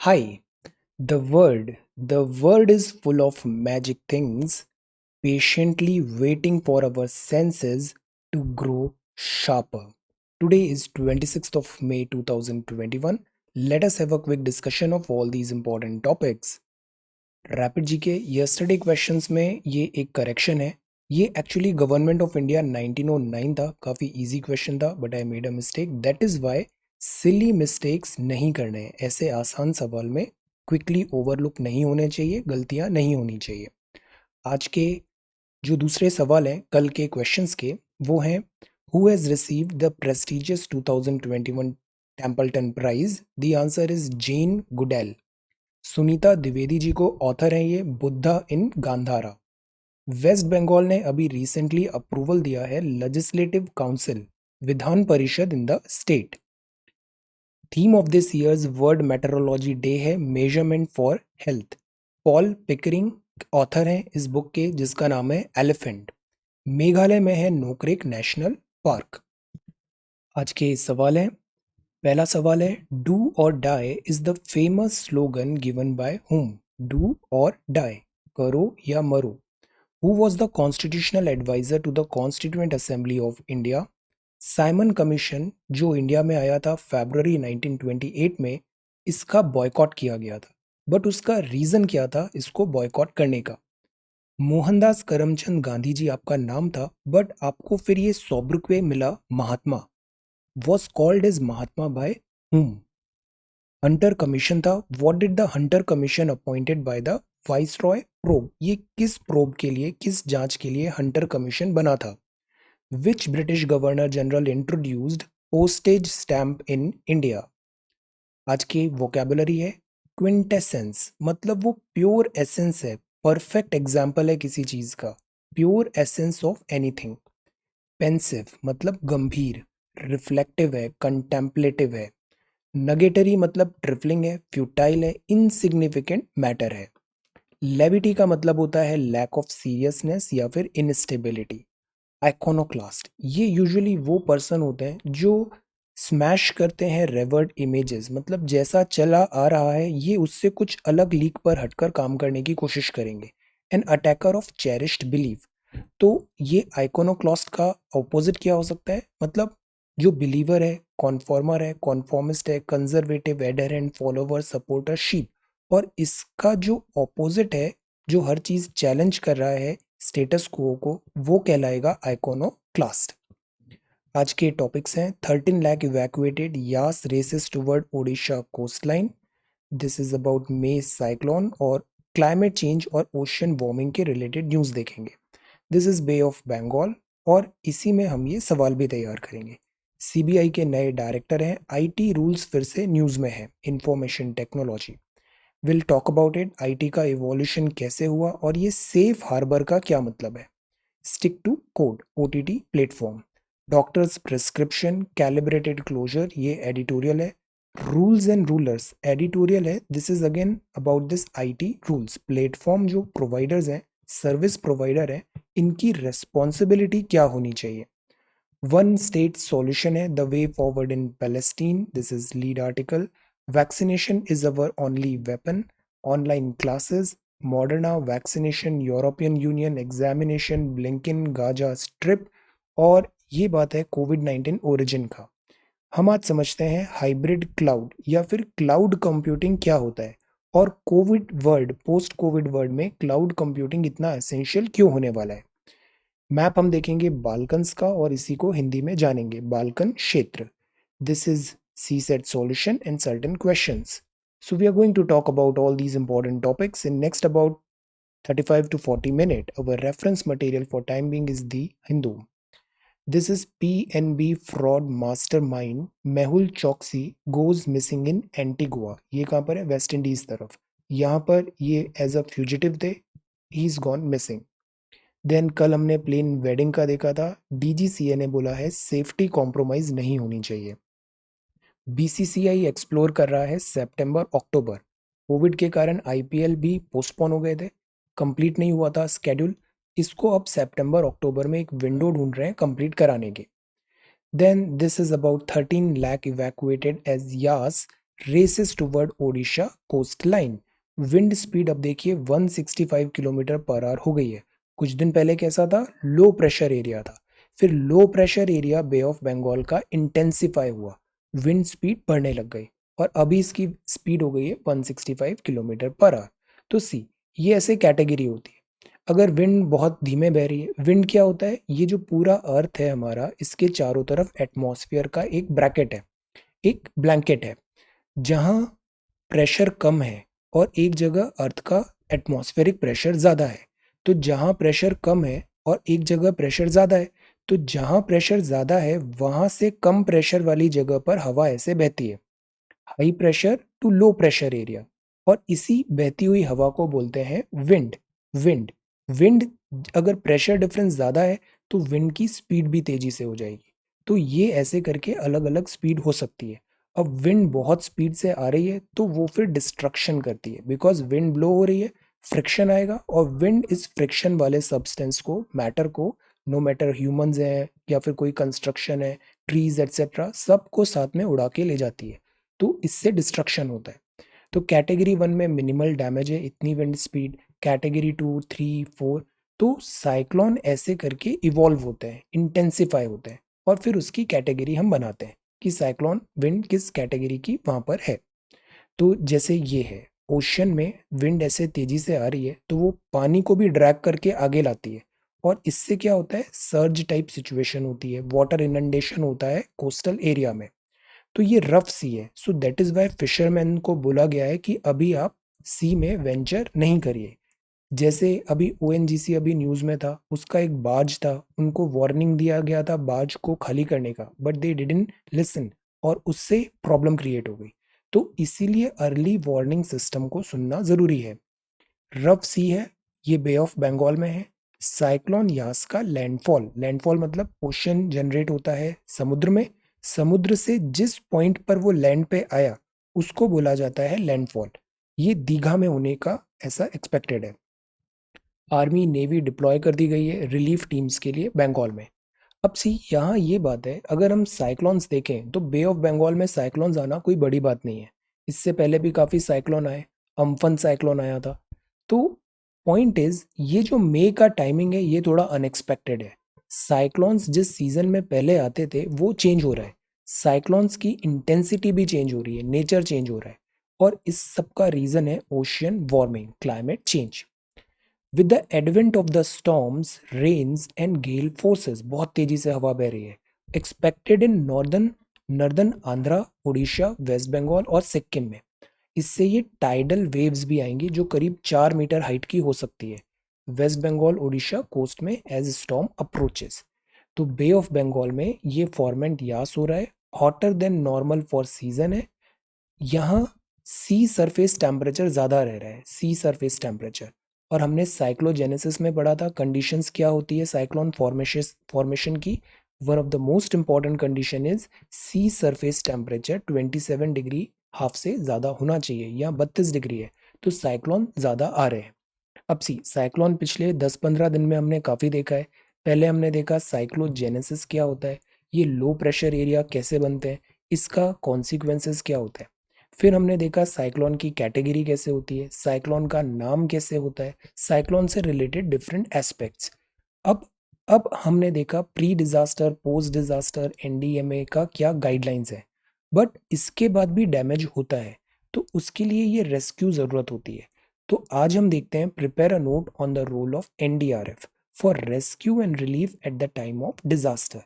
Hi, the world is full of magic things, patiently waiting for our senses to grow sharper. Today is 26th of May 2021. Let us have a quick discussion of all these important topics. Rapid जी के yesterday questions में ये एक correction है. ये actually government of India 1909 था. काफ़ी easy question था but I made a mistake. That is why silly mistakes नहीं करने हैं. ऐसे आसान सवाल में क्विकली ओवरलुक नहीं होने चाहिए, गलतियां नहीं होनी चाहिए. आज के जो दूसरे सवाल हैं कल के क्वेश्चंस के, वो हैं who has received the prestigious 2021 Templeton prize. The answer is Jane Goodall. Sunita Dwivedi ji को ऑथर हैं ये बुद्धा इन गांधारा. वेस्ट बंगाल ने अभी रिसेंटली अप्रूवल दिया है लेजिस्लेटिव काउंसिल, विधान परिषद in the state. Theme of this years world metrology day है measurement for health. Paul Pickering author हैं इस बुक के जिसका नाम है एलिफेंट. मेघालय में है नोकरेक नेशनल पार्क. आज के सवाल हैं. पहला सवाल है do or die is the famous slogan given by whom. Do or die, करो या मरो. Who was the constitutional adviser to the constituent assembly of India. Simon Commission जो इंडिया में आया था फरवरी 1928 में, इसका बॉयकॉट किया गया था. बट उसका रीजन क्या था इसको बॉयकॉट करने का. मोहनदास करमचंद गांधी जी आपका नाम था बट आपको फिर ये सौब्रुक्वे मिला Mahatma. Was called as Mahatma by whom. Hunter commission था. What did the Hunter commission appointed by the viceroy probe. ये किस प्रोब के लिए, किस जांच के लिए हंटर कमीशन बना था. विच British governor general introduced postage stamp in India. आज की वोकेबुलरी है क्विंटेसेंस, मतलब वो प्योर एसेंस है, परफेक्ट एग्जाम्पल है किसी चीज का, pure essence of anything. Pensive मतलब गंभीर. रिफ्लेक्टिव है, कंटेम्पलेटिव है. नगेटरी मतलब ट्रिफलिंग है, फ्यूटाइल है, इनसिग्निफिकेंट मैटर है. लेविटी का मतलब होता है लैक ऑफ सीरियसनेस या फिर इनस्टेबिलिटी. आइकोनोक्लास्ट ये यूजुअली वो पर्सन होते हैं जो स्मैश करते हैं रेवर्ड इमेजेस, मतलब जैसा चला आ रहा है ये उससे कुछ अलग लीक पर हटकर काम करने की कोशिश करेंगे. An attacker of cherished belief. तो ये आइकोनोक्लास्ट का ऑपोजिट क्या हो सकता है, मतलब जो बिलीवर है, कॉन्फॉर्मर है, कॉन्फॉर्मिस्ट है, conservative, adherent, follower, supporter, sheep. और इसका जो ऑपोजिट है, जो हर चीज चैलेंज कर रहा है स्टेटस को, वो कहलाएगा आइकोनोक्लास्ट. आज के टॉपिक्स हैं 13 lakh evacuated, Yaas races toward Odisha coastline. This is about May cyclone और क्लाइमेट चेंज और ओशन वार्मिंग के रिलेटेड न्यूज़ देखेंगे. This is Bay of Bengal और इसी में हम ये सवाल भी तैयार करेंगे. सीबीआई के नए डायरेक्टर हैं. आईटी रूल्स फिर से न्यूज़ में है, information technology. Will talk about it, IT का इवोल्यूशन कैसे हुआ और ये सेफ हार्बर का क्या मतलब है. Stick to code, OTT platform. Doctors prescription, calibrated closure, ये एडिटोरियल है. रूल्स एंड रूलर्स एडिटोरियल है. This is again about this IT rules. Platform जो प्रोवाइडर्स हैं, सर्विस प्रोवाइडर हैं, इनकी रेस्पॉन्सिबिलिटी क्या होनी चाहिए. वन स्टेट सॉल्यूशन है, the way forward in Palestine. This is lead article. Vaccination is our only weapon. Online classes, Moderna, vaccination, European Union, examination, Blinken, Gaza strip. और ये बात है कोविड-19 ओरिजिन का. हम आज समझते हैं हाइब्रिड क्लाउड या फिर क्लाउड कंप्यूटिंग क्या होता है और Covid world, post Covid world में क्लाउड कंप्यूटिंग इतना एसेंशियल क्यों होने वाला है. मैप हम देखेंगे बाल्कन्स का और इसी को हिंदी में जानेंगे, बाल्कन क्षेत्र. This is CSAT solution and certain questions. So we are going to talk about all these important topics in next about 35 to 40 minutes. Our reference material for time being is the Hindu. This is PNB fraud mastermind Mehul Choksi goes missing in Antigua. ये कहाँ पर है, West Indies तरफ. यहाँ पर ये as a fugitive थे, he is gone missing. Then कल हमने प्लेन वेडिंग का देखा था. डीजीसीए ने बोला है सेफ्टी कॉम्प्रोमाइज नहीं होनी चाहिए. बीसीसीआई एक्सप्लोर कर रहा है सितंबर अक्टूबर. कोविड के कारण आईपीएल भी पोस्टपोन हो गए थे, कंप्लीट नहीं हुआ था स्केड्यूल. इसको अब सितंबर अक्टूबर में एक विंडो ढूंढ रहे हैं कंप्लीट कराने के. Then this is about 13 lakh evacuated as Yaas races toward Odisha coast line. Wind speed अब देखिए 165 किलोमीटर पर आवर हो गई है। कुछ दिन पहले कैसा था, लो प्रेशर एरिया था, फिर low pressure area Bay of Bengal का इंटेंसिफाई हुआ, विंड स्पीड बढ़ने लग गई और अभी इसकी स्पीड हो गई है 165 किलोमीटर पर आवर। तो सी, ये ऐसे कैटेगरी होती है। अगर विंड बहुत धीमे बह रही है, विंड क्या होता है, ये जो पूरा अर्थ है हमारा, इसके चारों तरफ एटमॉस्फेयर का एक ब्रैकेट है, एक ब्लैंकेट है, जहां प्रेशर कम है और एक जगह अर्थ का एटमॉस्फेरिक प्रेशर ज़्यादा है। तो जहां प्रेशर कम है और एक जगह प्रेशर ज़्यादा है, तो जहां प्रेशर ज़्यादा है वहां से कम प्रेशर वाली जगह पर हवा ऐसे बहती है, high pressure to low pressure area, और इसी बहती हुई हवा को बोलते हैं विंड। विंड विंड अगर प्रेशर डिफरेंस ज़्यादा है तो विंड की स्पीड भी तेजी से हो जाएगी। तो ये ऐसे करके अलग अलग स्पीड हो सकती है। अब विंड बहुत स्पीड से आ रही है तो वो फिर डिस्ट्रक्शन करती है, बिकॉज विंड ब्लो हो रही है, फ्रिक्शन आएगा, और विंड इस फ्रिक्शन वाले सब्सटेंस को, मैटर को, नो मैटर ह्यूमंस हैं या फिर कोई कंस्ट्रक्शन है, ट्रीज एक्सेट्रा, सबको साथ में उड़ा के ले जाती है। तो इससे डिस्ट्रक्शन होता है। तो कैटेगरी वन में मिनिमल डैमेज है, इतनी wind speed, category to, three, four, तो साइक्लोन ऐसे करके इवॉल्व होते हैं, इंटेंसिफाई होते हैं, और फिर उसकी कैटेगरी हम बनाते हैं कि साइक्लोन विंड किस कैटेगरी की वहां पर है। तो जैसे ये है, ओशन में विंड ऐसे तेजी से आ रही है तो वो पानी को भी ड्रैग करके आगे लाती है, और इससे क्या होता है, सर्ज टाइप सिचुएशन होती है, वाटर इनंडेशन होता है कोस्टल एरिया में। तो ये रफ सी है, so that is why fisherman को बोला गया है कि अभी आप सी में वेंचर नहीं करिए। जैसे अभी ओएनजीसी अभी न्यूज में था, उसका एक बार्ज था, उनको वार्निंग दिया गया था बार्ज को खाली करने का, बट दे डिडंट लिसन, और उससे प्रॉब्लम क्रिएट हो गई। तो इसीलिए अर्ली वार्निंग सिस्टम को सुनना जरूरी है। रफ सी है, ये बे ऑफ बंगाल में है। साइक्लोन यास का लैंडफॉल, लैंडफॉल मतलब ओशन जनरेट होता है समुद्र में, समुद्र से जिस पॉइंट पर वो लैंड पे आया उसको बोला जाता है लैंडफॉल। ये दीघा में होने का ऐसा एक्सपेक्टेड है। आर्मी नेवी डिप्लॉय कर दी गई है रिलीफ टीम्स के लिए बंगाल में। अब सी, यहाँ ये बात है, अगर हम साइक्लोन्स देखें तो बे ऑफ बंगाल में साइक्लोन्स आना कोई बड़ी बात नहीं है। इससे पहले भी काफ़ी साइक्लोन आए, अम्फन साइक्लोन आया था। तो पॉइंट इज, ये जो मई का टाइमिंग है ये थोड़ा अनएक्सपेक्टेड है। साइक्लोन्स जिस सीजन में पहले आते थे वो चेंज हो रहा है, साइक्लोन्स की इंटेंसिटी भी चेंज हो रही है, नेचर चेंज हो रहा है, और इस सब का रीज़न है ocean warming, climate change. With the advent of the storms, rains and gale forces, बहुत तेजी से हवा बह रही है, expected in northern northern Andhra, Orissa, West Bengal और सिक्किम में। इससे ये टाइडल वेव्स भी आएंगी जो करीब 4 मीटर हाइट की हो सकती है, वेस्ट बंगाल उड़ीसा कोस्ट में एज स्टॉर्म अप्रोचेस। तो बे ऑफ बंगाल में ये फॉर्मेंट यास हो रहा है, hotter then normal for season है। यहाँ सी सरफेस टेम्परेचर ज़्यादा रह रहा है, सी सरफेस टेम्परेचर। और हमने साइक्लोजेनेसिस में पढ़ा था कंडीशंस क्या होती है साइक्लोन फॉर्मेशन की। One of the most important condition is sea surface temperature 27 degree half से ज़्यादा होना चाहिए, या 32 डिग्री है तो साइक्लोन ज़्यादा आ रहे हैं। अब सी, साइक्लोन पिछले 10-15 दिन में हमने काफ़ी देखा है। पहले हमने देखा साइक्लोजेनेसिस क्या होता है, ये लो प्रेशर एरिया कैसे बनते हैं, इसका कॉन्सिक्वेंसेस क्या होता है। फिर हमने देखा साइक्लोन की कैटेगरी कैसे होती है, साइक्लोन का नाम कैसे होता है, साइक्लोन से रिलेटेड डिफरेंट एस्पेक्ट्स। अब अब हमने देखा pre disaster, post disaster, NDMA का क्या गाइडलाइंस है। बट इसके बाद भी डैमेज होता है तो उसके लिए ये रेस्क्यू ज़रूरत होती है। तो आज हम देखते हैं, prepare a note on the role of NDRF for rescue and relief at the time of disaster.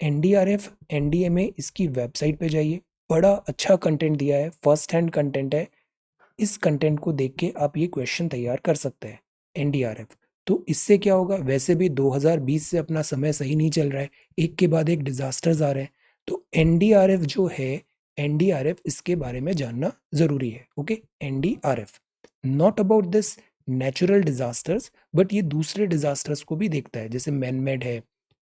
NDRF, NDMA, इसकी वेबसाइट पे जाइए, बड़ा अच्छा कंटेंट दिया है, फर्स्ट हैंड कंटेंट है। इस कंटेंट को देख के आप ये क्वेश्चन तैयार कर सकते हैं, एनडीआरएफ। तो इससे क्या होगा, वैसे भी 2020 से अपना समय सही नहीं चल रहा है, एक के बाद एक डिजास्टर्स आ रहे हैं, तो एनडीआरएफ जो है, एनडीआरएफ इसके बारे में जानना जरूरी है। Okay, NDRF not about this natural disasters, but ये दूसरे डिजास्टर्स को भी देखता है, जैसे मैन मेड है,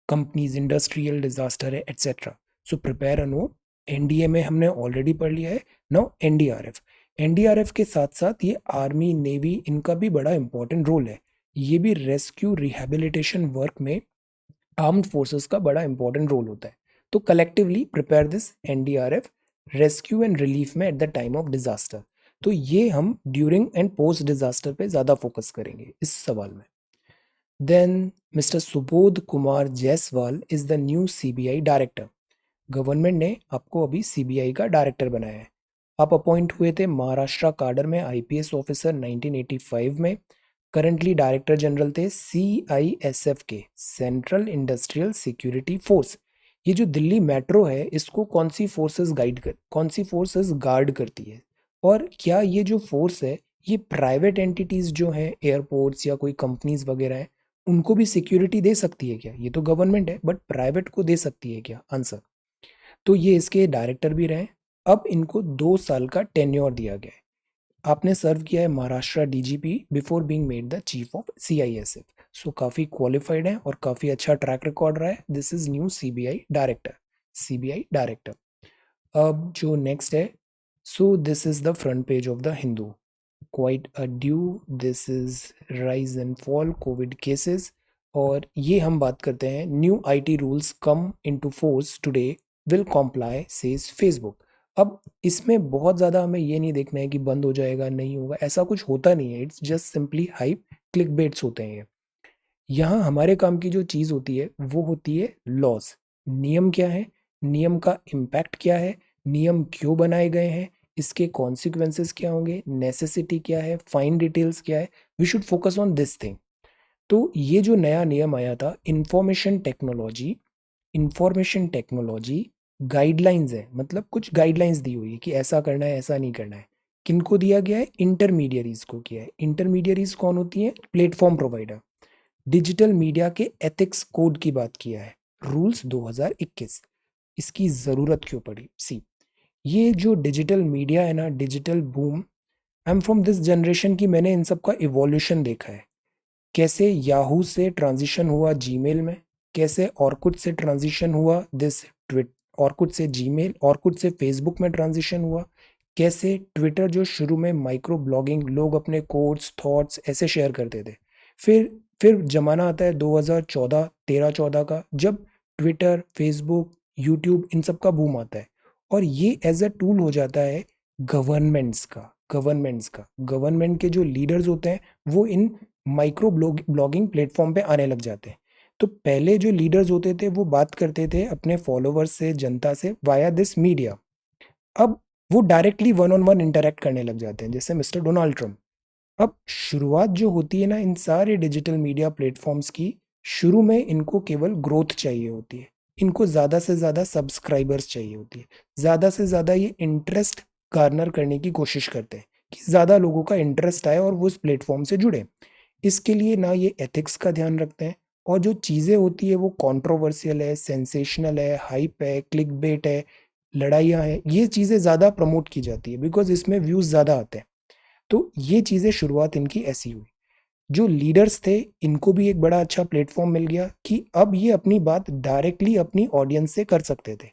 कंपनीज, इंडस्ट्रियल डिजास्टर है, etcetera. So prepare a note. NDMA हमने ऑलरेडी पढ़ लिया है, नाउ एनडीआरएफ। एनडीआरएफ के साथ साथ ये आर्मी, नेवी, इनका भी बड़ा इंपॉर्टेंट रोल है। ये भी रेस्क्यू रिहैबिलिटेशन वर्क में आर्म्ड फोर्सेस का बड़ा इंपॉर्टेंट रोल होता है। तो collectively prepare this NDRF rescue and relief में at the time of disaster. तो ये हम ड्यूरिंग एंड पोस्ट डिजास्टर पे ज़्यादा फोकस करेंगे इस सवाल में। Then Mister Subodh Kumar Jaiswal is the new CBI director. Government ने आपको अभी सीबीआई का डायरेक्टर बनाया है। आप अपॉइंट हुए थे महाराष्ट्र काडर में आईपीएस ऑफिसर 1985 में। करंटली डायरेक्टर जनरल थे सीआईएसएफ के, सेंट्रल इंडस्ट्रियल सिक्योरिटी फोर्स। ये जो दिल्ली मेट्रो है इसको कौन सी फोर्सेस गार्ड करती है? और क्या ये जो फोर्स है ये प्राइवेट एंटिटीज जो हैं, एयरपोर्ट्स या कोई कंपनीज वगैरह हैं, उनको भी सिक्योरिटी दे सकती है क्या? ये तो गवर्नमेंट है, बट प्राइवेट को दे सकती है क्या? आंसर। तो ये इसके डायरेक्टर भी रहे। अब इनको 2 साल का टेन्योर दिया गया है। आपने सर्व किया है Maharashtra DGP before being made the chief of CISF. So काफ़ी क्वालिफाइड है और काफ़ी अच्छा ट्रैक रिकॉर्ड रहा है। This is new CBI director. CBI director. अब जो नेक्स्ट है, सो this is the front page of the Hindu. Quite a due, this is rise and fall Covid cases. और ये हम बात करते हैं new IT rules come into force today will comply says Facebook. अब इसमें बहुत ज़्यादा हमें ये नहीं देखना है कि बंद हो जाएगा नहीं होगा, ऐसा कुछ होता नहीं है। It's just simply hype, click baits होते हैं ये। यहाँ हमारे काम की जो चीज़ होती है वो होती है लॉज। नियम क्या है, नियम का इम्पैक्ट क्या है, नियम क्यों बनाए गए हैं, इसके कॉन्सिक्वेंसेस क्या होंगे, नेसेसिटी क्या है, फाइन डिटेल्स क्या है। We should focus on this thing. तो ये जो नया नियम आया था इंफॉर्मेशन टेक्नोलॉजी गाइडलाइंस है, मतलब कुछ गाइडलाइंस दी हुई है कि ऐसा करना है ऐसा नहीं करना है। किनको दिया गया है? इंटरमीडियरीज को किया है। इंटरमीडियरीज कौन होती है? Platform provider. डिजिटल मीडिया के एथिक्स कोड की बात किया है, रूल्स 2021। इसकी जरूरत क्यों पड़ी? सी, ये जो डिजिटल मीडिया है ना, digital boom, I am from this generation की मैंने इन सब का इवोल्यूशन देखा है। कैसे याहू से ट्रांजिशन हुआ जीमेल में, कैसे ऑर्कुट से ट्रांजिशन हुआ दिस ट्विट ऑर्कुट से जीमेल, ऑर्कुट से फेसबुक में ट्रांजिशन हुआ। कैसे ट्विटर जो शुरू में माइक्रो ब्लॉगिंग, लोग अपने कोड्स थॉट्स ऐसे शेयर करते थे, फिर जमाना आता है 2014 13-14 का, जब ट्विटर, फेसबुक, यूट्यूब इन सब का बूम आता है। और ये एज अ टूल हो जाता है गवर्नमेंट के जो लीडर्स होते हैं वो इन माइक्रो ब्लॉगिंग प्लेटफॉर्म पे आने लग जाते हैं। तो पहले जो लीडर्स होते थे वो बात करते थे अपने फॉलोवर्स से, जनता से वाया दिस मीडिया। अब वो directly one on one interact करने लग जाते हैं, जैसे मिस्टर डोनाल्ड ट्रम्प। अब शुरुआत जो होती है ना इन सारे डिजिटल मीडिया प्लेटफॉर्म्स की, शुरू में इनको केवल ग्रोथ चाहिए होती है, इनको ज़्यादा से ज़्यादा सब्सक्राइबर्स चाहिए होती है, ज़्यादा से ज़्यादा ये इंटरेस्ट गार्नर करने की कोशिश करते हैं कि ज़्यादा लोगों का इंटरेस्ट आए और वो उस प्लेटफॉर्म से जुड़े। इसके लिए ना ये एथिक्स का ध्यान रखते हैं, और जो चीज़ें होती है वो कंट्रोवर्शियल है, सेंसेशनल है, हाइप है, क्लिक बेट है, लड़ाइयाँ हैं, ये चीज़ें ज़्यादा प्रमोट की जाती है बिकॉज इसमें व्यूज़ ज़्यादा आते हैं। तो ये चीज़ें शुरुआत इनकी ऐसी हुई। जो लीडर्स थे इनको भी एक बड़ा अच्छा प्लेटफॉर्म मिल गया कि अब ये अपनी बात डायरेक्टली अपनी ऑडियंस से कर सकते थे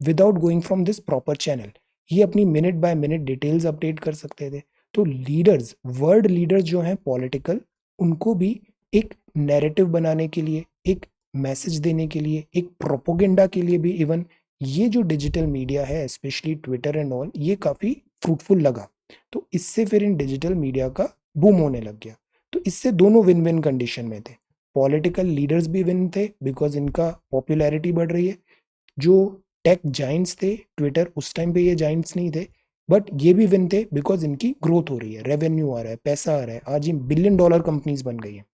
without going from this proper channel. ये अपनी minute by minute details update कर सकते थे। तो लीडर्स, वर्ल्ड लीडर्स जो हैं पॉलिटिकल, उनको भी एक नैरेटिव बनाने के लिए, एक मैसेज देने के लिए, एक प्रोपोगेंडा के लिए भी इवन ये जो डिजिटल मीडिया है स्पेशली ट्विटर एंड ऑल, ये काफ़ी फ्रूटफुल लगा। तो इससे फिर इन डिजिटल मीडिया का बूम होने लग गया। तो इससे दोनों विन विन कंडीशन में थे। पॉलिटिकल लीडर्स भी विन थे बिकॉज इनका पॉपुलैरिटी बढ़ रही है। जो टेक जाइंट्स थे, ट्विटर उस टाइम पे ये जाइंट्स नहीं थे, बट ये भी विन थे बिकॉज इनकी ग्रोथ हो रही है, रेवेन्यू आ रहा है, पैसा आ रहा है, आज ये बिलियन डॉलर कंपनीज बन गई है।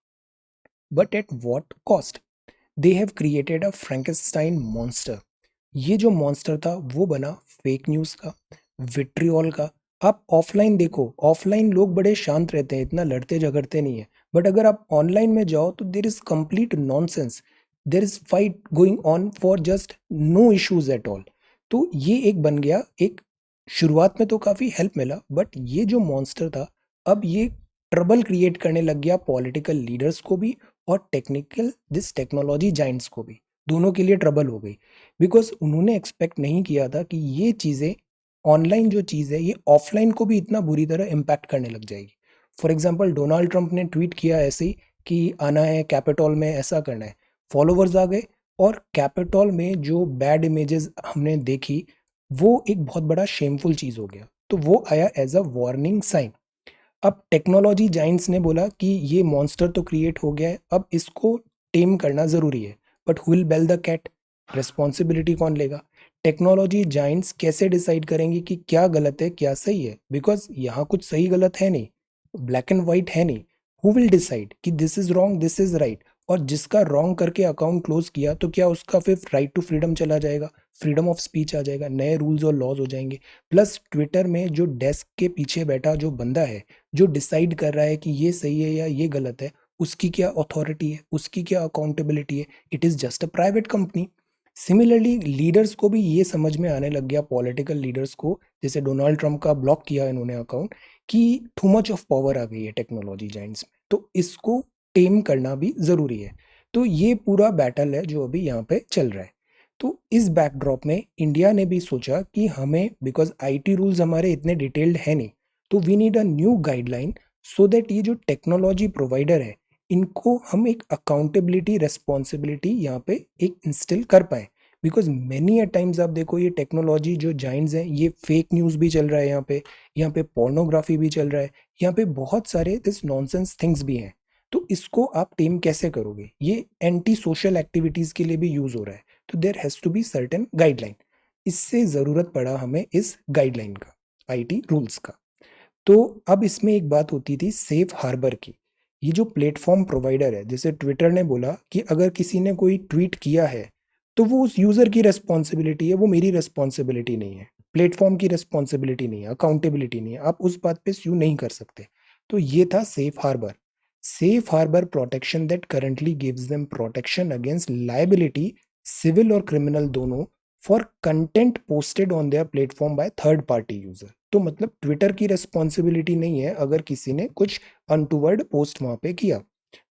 But at what cost? They have created a Frankenstein monster. ये जो मॉन्स्टर था वो बना फेक न्यूज़ का, विट्रियोल का। आप ऑफलाइन देखो, ऑफलाइन लोग बड़े शांत रहते हैं, इतना लड़ते झगड़ते नहीं है। बट अगर आप ऑनलाइन में जाओ तो there is complete nonsense, there is fight going on for just no issues at all. तो ये एक बन गया, एक शुरुआत में तो काफ़ी हेल्प मिला, बट ये जो मॉन्स्टर था अब ये ट्रबल क्रिएट करने लग गया पॉलिटिकल लीडर्स को भी और टेक्निकल दिस टेक्नोलॉजी जाइंट्स को भी। दोनों के लिए ट्रबल हो गई बिकॉज उन्होंने एक्सपेक्ट नहीं किया था कि ये चीज़ें, ऑनलाइन जो चीज़ है ये ऑफलाइन को भी इतना बुरी तरह इम्पैक्ट करने लग जाएगी। फॉर एग्जाम्पल डोनाल्ड ट्रंप ने ट्वीट किया ऐसे ही कि आना है कैपिटॉल में, ऐसा करना है, फॉलोवर्स आ गए। और कैपिटॉल में जो बैड इमेजेस हमने देखी, वो एक बहुत बड़ा शेमफुल चीज़ हो गया। तो वो आया एज़ अ वार्निंग साइन। अब टेक्नोलॉजी जाइंट्स ने बोला कि ये मॉन्स्टर तो क्रिएट हो गया है, अब इसको टेम करना ज़रूरी है। But who will bell the cat? Responsibility कौन लेगा? टेक्नोलॉजी जाइंट्स कैसे डिसाइड करेंगे कि क्या गलत है, क्या सही है? बिकॉज़ यहाँ कुछ सही गलत है नहीं, ब्लैक एंड व्हाइट है नहीं। हु विल डिसाइड कि this is wrong, this is right? और जिसका रॉन्ग करके अकाउंट क्लोज़ किया, तो क्या उसका फिर राइट टू फ्रीडम चला जाएगा? फ्रीडम ऑफ स्पीच आ जाएगा, नए रूल्स और लॉज़ हो जाएँगे। प्लस ट्विटर में जो डेस्क के पीछे बैठा जो बंदा है, जो डिसाइड कर रहा है कि ये सही है या ये गलत है, उसकी क्या अथॉरिटी है, उसकी क्या अकाउंटेबिलिटी है? It is just a private company. Similarly leaders को भी ये समझ में आने लग गया, पॉलिटिकल लीडर्स को, जैसे डोनाल्ड ट्रंप का ब्लॉक किया इन्होंने अकाउंट, कि टू मच ऑफ पावर आ गई है टेक्नोलॉजी जाइंट्स में, तो इसको टेम करना भी ज़रूरी है। तो ये पूरा बैटल है जो अभी यहाँ पे चल रहा है। तो इस बैकड्रॉप में इंडिया ने भी सोचा कि हमें, बिकॉज आईटी रूल्स हमारे इतने डिटेल्ड है नहीं, तो we need a new guideline, so that ये जो टेक्नोलॉजी प्रोवाइडर है, इनको हम एक अकाउंटेबिलिटी रेस्पॉन्सिबिलिटी यहाँ पे एक इंस्टिल कर पाए। बिकॉज मेनी अ टाइम्स आप देखो, ये टेक्नोलॉजी जो जाइंट्स हैं, ये फेक न्यूज़ भी चल रहा है यहाँ पे पोर्नोग्राफी भी चल रहा है, यहाँ पे बहुत सारे दिस नॉनसेंस थिंग्स भी हैं। तो इसको आप टेम कैसे करोगे? ये एंटी सोशल एक्टिविटीज़ के लिए भी यूज़ हो रहा है। तो there has to be certain guideline. इससे ज़रूरत पड़ा हमें इस गाइडलाइन का, आईटी रूल्स का। तो अब इसमें एक बात होती थी सेफ हार्बर की। ये जो प्लेटफॉर्म प्रोवाइडर है, जैसे ट्विटर ने बोला कि अगर किसी ने कोई ट्वीट किया है, तो वो उस यूज़र की रिस्पॉन्सिबिलिटी है, वो मेरी रिस्पॉन्सिबिलिटी नहीं है, प्लेटफॉर्म की रिस्पॉन्सिबिलिटी नहीं है, अकाउंटेबिलिटी नहीं है, आप उस बात पे स्यू नहीं कर सकते। तो ये था safe harbour. Safe harbour protection that currently gives them protection against liability, civil और क्रिमिनल दोनों, for content posted on their platform by third party user. तो मतलब ट्विटर की रिस्पॉन्सिबिलिटी नहीं है अगर किसी ने कुछ अनटूवर्ड पोस्ट वहां पे किया,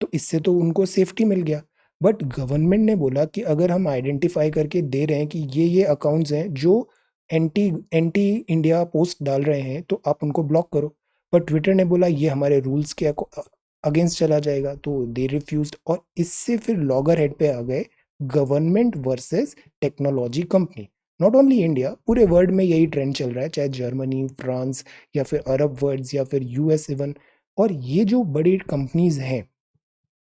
तो इससे तो उनको सेफ्टी मिल गया। बट गवर्नमेंट ने बोला कि अगर हम आइडेंटिफाई करके दे रहे हैं कि ये अकाउंट्स हैं जो एंटी एंटी इंडिया पोस्ट डाल रहे हैं, तो आप उनको ब्लॉक करो। पर ट्विटर ने बोला ये हमारे रूल्स के अगेंस्ट चला जाएगा, तो दे रिफ्यूज्ड। और इससे फिर लॉगर हेड पे आ गए, government versus technology company. Not only India, पूरे वर्ल्ड में यही ट्रेंड चल रहा है, चाहे जर्मनी, फ्रांस, या फिर अरब वर्ल्ड्स, या फिर यूएस इवन। और ये जो बड़ी कंपनीज हैं,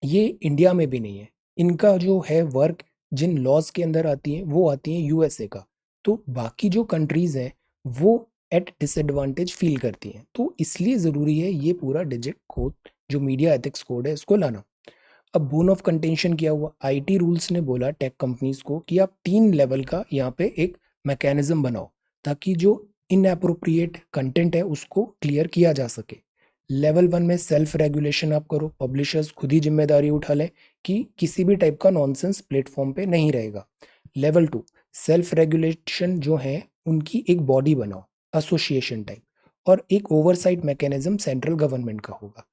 ये इंडिया में भी नहीं है। इनका जो है वर्क, जिन लॉज के अंदर आती है, वो आती है यूएसए का। तो बाकी जो कंट्रीज हैं, वो एट डिसएडवांटेज फील करती हैं। तो इसलिए ज़रूरी है ये पूरा डिजिट कोड, जो मीडिया एथिक्स कोड है, इसको लाना। अब बोन ऑफ कंटेंशन क्या हुआ? आईटी रूल्स ने बोला टेक कंपनीज को कि आप 3 लेवल का यहाँ पे एक मैकेनिज्म बनाओ, ताकि जो इनएप्रोप्रिएट कंटेंट है उसको क्लियर किया जा सके। लेवल 1 में सेल्फ रेगुलेशन आप करो, पब्लिशर्स खुद ही जिम्मेदारी उठा लें कि किसी भी टाइप का नॉनसेंस प्लेटफॉर्म पे नहीं रहेगा। लेवल 2, सेल्फ रेगुलेशन जो है उनकी एक बॉडी बनाओ, एसोसिएशन टाइप, और एक ओवरसाइट मैकेनिज्म सेंट्रल गवर्नमेंट का होगा।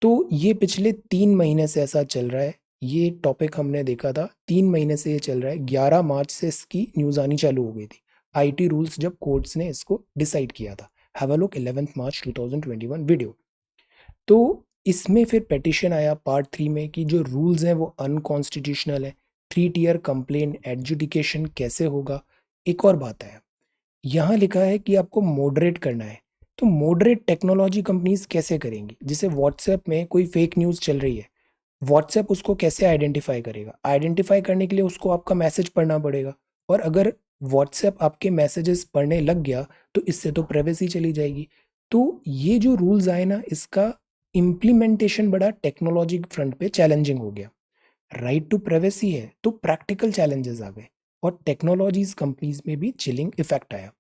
तो ये पिछले 3 महीने से ऐसा चल रहा है। ये टॉपिक हमने देखा था, 3 महीने से ये चल रहा है। 11 मार्च से इसकी न्यूज़ आनी चालू हो गई थी, आईटी रूल्स जब कोर्ट्स ने इसको डिसाइड किया था। Have a look 11 March 2021 video. तो इसमें फिर पेटिशन आया पार्ट 3 में कि जो रूल्स हैं वो अनकॉन्स्टिट्यूशनल है। 3 टियर कंप्लेन एडजुडिकेशन कैसे होगा? एक और बात है, यहाँ लिखा है कि आपको मॉडरेट करना है। तो मॉडरेट टेक्नोलॉजी कंपनीज कैसे करेंगी? जैसे व्हाट्सएप में कोई फेक न्यूज़ चल रही है, व्हाट्सएप उसको कैसे आइडेंटिफाई करेगा? आइडेंटिफाई करने के लिए उसको आपका मैसेज पढ़ना पड़ेगा। और अगर व्हाट्सएप आपके मैसेजेस पढ़ने लग गया, तो इससे तो प्राइवेसी चली जाएगी। तो ये जो रूल्स आए ना, इसका इम्प्लीमेंटेशन बड़ा टेक्नोलॉजी फ्रंट पे चैलेंजिंग हो गया। राइट टू प्राइवेसी है, तो प्रैक्टिकल चैलेंजेस आ गए, और टेक्नोलॉजीज कंपनीज में भी चिलिंग इफेक्ट आया।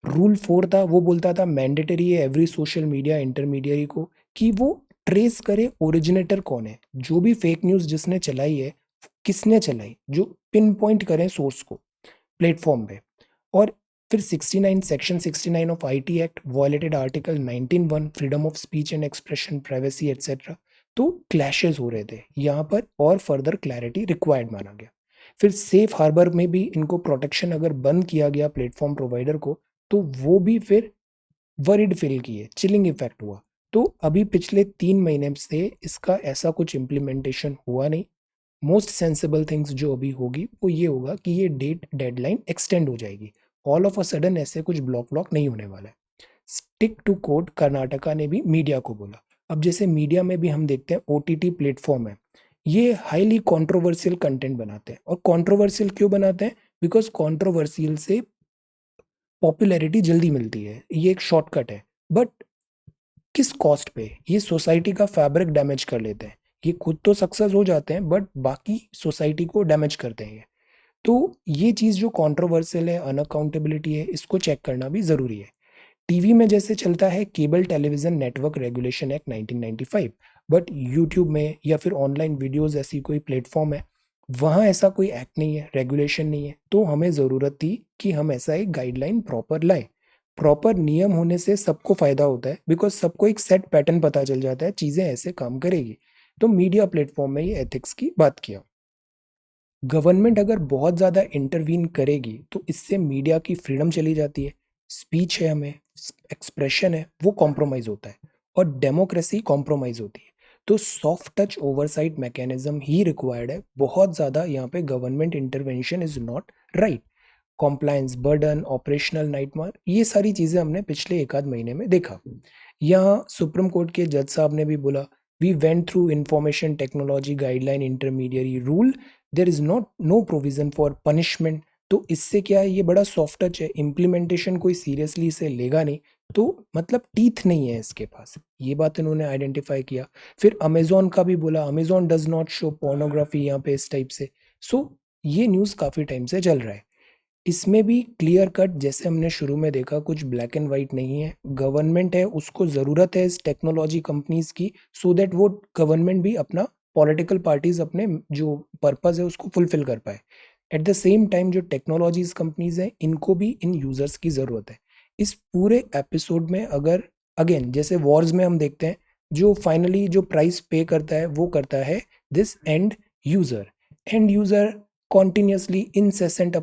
रूल 4 था, वो बोलता था मैंडेटरी है एवरी सोशल मीडिया इंटरमीडियरी को कि वो ट्रेस करे ओरिजिनेटर कौन है, जो भी फेक न्यूज़ जिसने चलाई है, किसने चलाई, जो पिन पॉइंट करें सोर्स को प्लेटफॉर्म पे। और फिर 69, section 69 of IT act violated article 19(1) freedom of speech and expression, privacy etcetera. तो क्लैशेस हो रहे थे यहाँ पर, और फर्दर क्लैरिटी रिक्वायर्ड माना गया। फिर सेफ हार्बर में भी इनको प्रोटेक्शन अगर बंद किया गया प्लेटफॉर्म प्रोवाइडर को, तो वो भी फिर वरीड फील किए, चिलिंग इफेक्ट हुआ। तो अभी पिछले 3 महीने से इसका ऐसा कुछ इम्प्लीमेंटेशन हुआ नहीं। मोस्ट सेंसिबल थिंग्स जो अभी होगी वो ये होगा कि ये डेडलाइन एक्सटेंड हो जाएगी, ऑल ऑफ अ सडन ऐसे कुछ ब्लॉक नहीं होने वाला है। स्टिक टू कोड कर्नाटका ने भी मीडिया को बोला। अब जैसे मीडिया में भी हम देखते हैं ओटीटी प्लेटफॉर्म है, ये हाईली कंट्रोवर्शियल कंटेंट बनाते हैं। और कंट्रोवर्शियल क्यों बनाते हैं? बिकॉज कंट्रोवर्शियल से पॉपुलैरिटी जल्दी मिलती है, ये एक शॉर्टकट है। बट किस कॉस्ट पे? ये सोसाइटी का फैब्रिक डैमेज कर लेते हैं। ये खुद तो सक्सेस हो जाते हैं बट बाकी सोसाइटी को डैमेज करते हैं ये। तो ये चीज़ जो कंट्रोवर्शियल है, अनअकाउंटेबिलिटी है, इसको चेक करना भी ज़रूरी है। टीवी में जैसे चलता है cable television network regulation act 1995, but YouTube में या फिर ऑनलाइन वीडियोस ऐसी कोई प्लेटफॉर्म है, वहाँ ऐसा कोई एक्ट नहीं है, रेगुलेशन नहीं है। तो हमें ज़रूरत थी कि हम ऐसा एक गाइडलाइन प्रॉपर लाएं। प्रॉपर नियम होने से सबको फायदा होता है, बिकॉज सबको एक सेट पैटर्न पता चल जाता है, चीज़ें ऐसे काम करेगी। तो मीडिया प्लेटफॉर्म में ये एथिक्स की बात किया। गवर्नमेंट अगर बहुत ज़्यादा इंटरवीन करेगी तो इससे मीडिया की फ्रीडम चली जाती है, स्पीच है, हमें एक्सप्रेशन है, वो कॉम्प्रोमाइज़ होता है और डेमोक्रेसी कॉम्प्रोमाइज़ होती है। तो सॉफ्ट टच ओवरसाइट मैकेनिज्म ही रिक्वायर्ड है। बहुत ज़्यादा यहाँ पे government intervention is not right. Compliance burden, operational nightmare, ये सारी चीज़ें हमने पिछले एक आध महीने में देखा। यहाँ सुप्रीम कोर्ट के जज साहब ने भी बोला, we went through information technology guideline intermediary rule, there is not no provision for punishment. तो इससे क्या है, ये बड़ा सॉफ्ट टच है, इम्प्लीमेंटेशन कोई सीरियसली इसे लेगा नहीं। तो मतलब टीथ नहीं है इसके पास, ये बात इन्होंने आइडेंटिफाई किया। फिर अमेजोन का भी बोला, Amazon does not show pornography यहाँ पे इस टाइप से। सो ये न्यूज़ काफ़ी टाइम से चल रहा है। इसमें भी क्लियर कट, जैसे हमने शुरू में देखा, कुछ ब्लैक एंड वाइट नहीं है। गवर्नमेंट है, उसको ज़रूरत है इस टेक्नोलॉजी कंपनीज की, सो दैट वो गवर्नमेंट भी अपना पॉलिटिकल पार्टीज अपने जो पर्पस है उसको फुलफिल कर पाए। एट द सेम टाइम जो टेक्नोलॉजीज कंपनीज हैं, इनको भी इन यूजर्स की ज़रूरत है। इस पूरे एपिसोड में अगर अगेन जैसे वॉर्स में हम देखते हैं, जो फाइनली जो प्राइस पे करता है वो करता है this and user. And user continuously incessant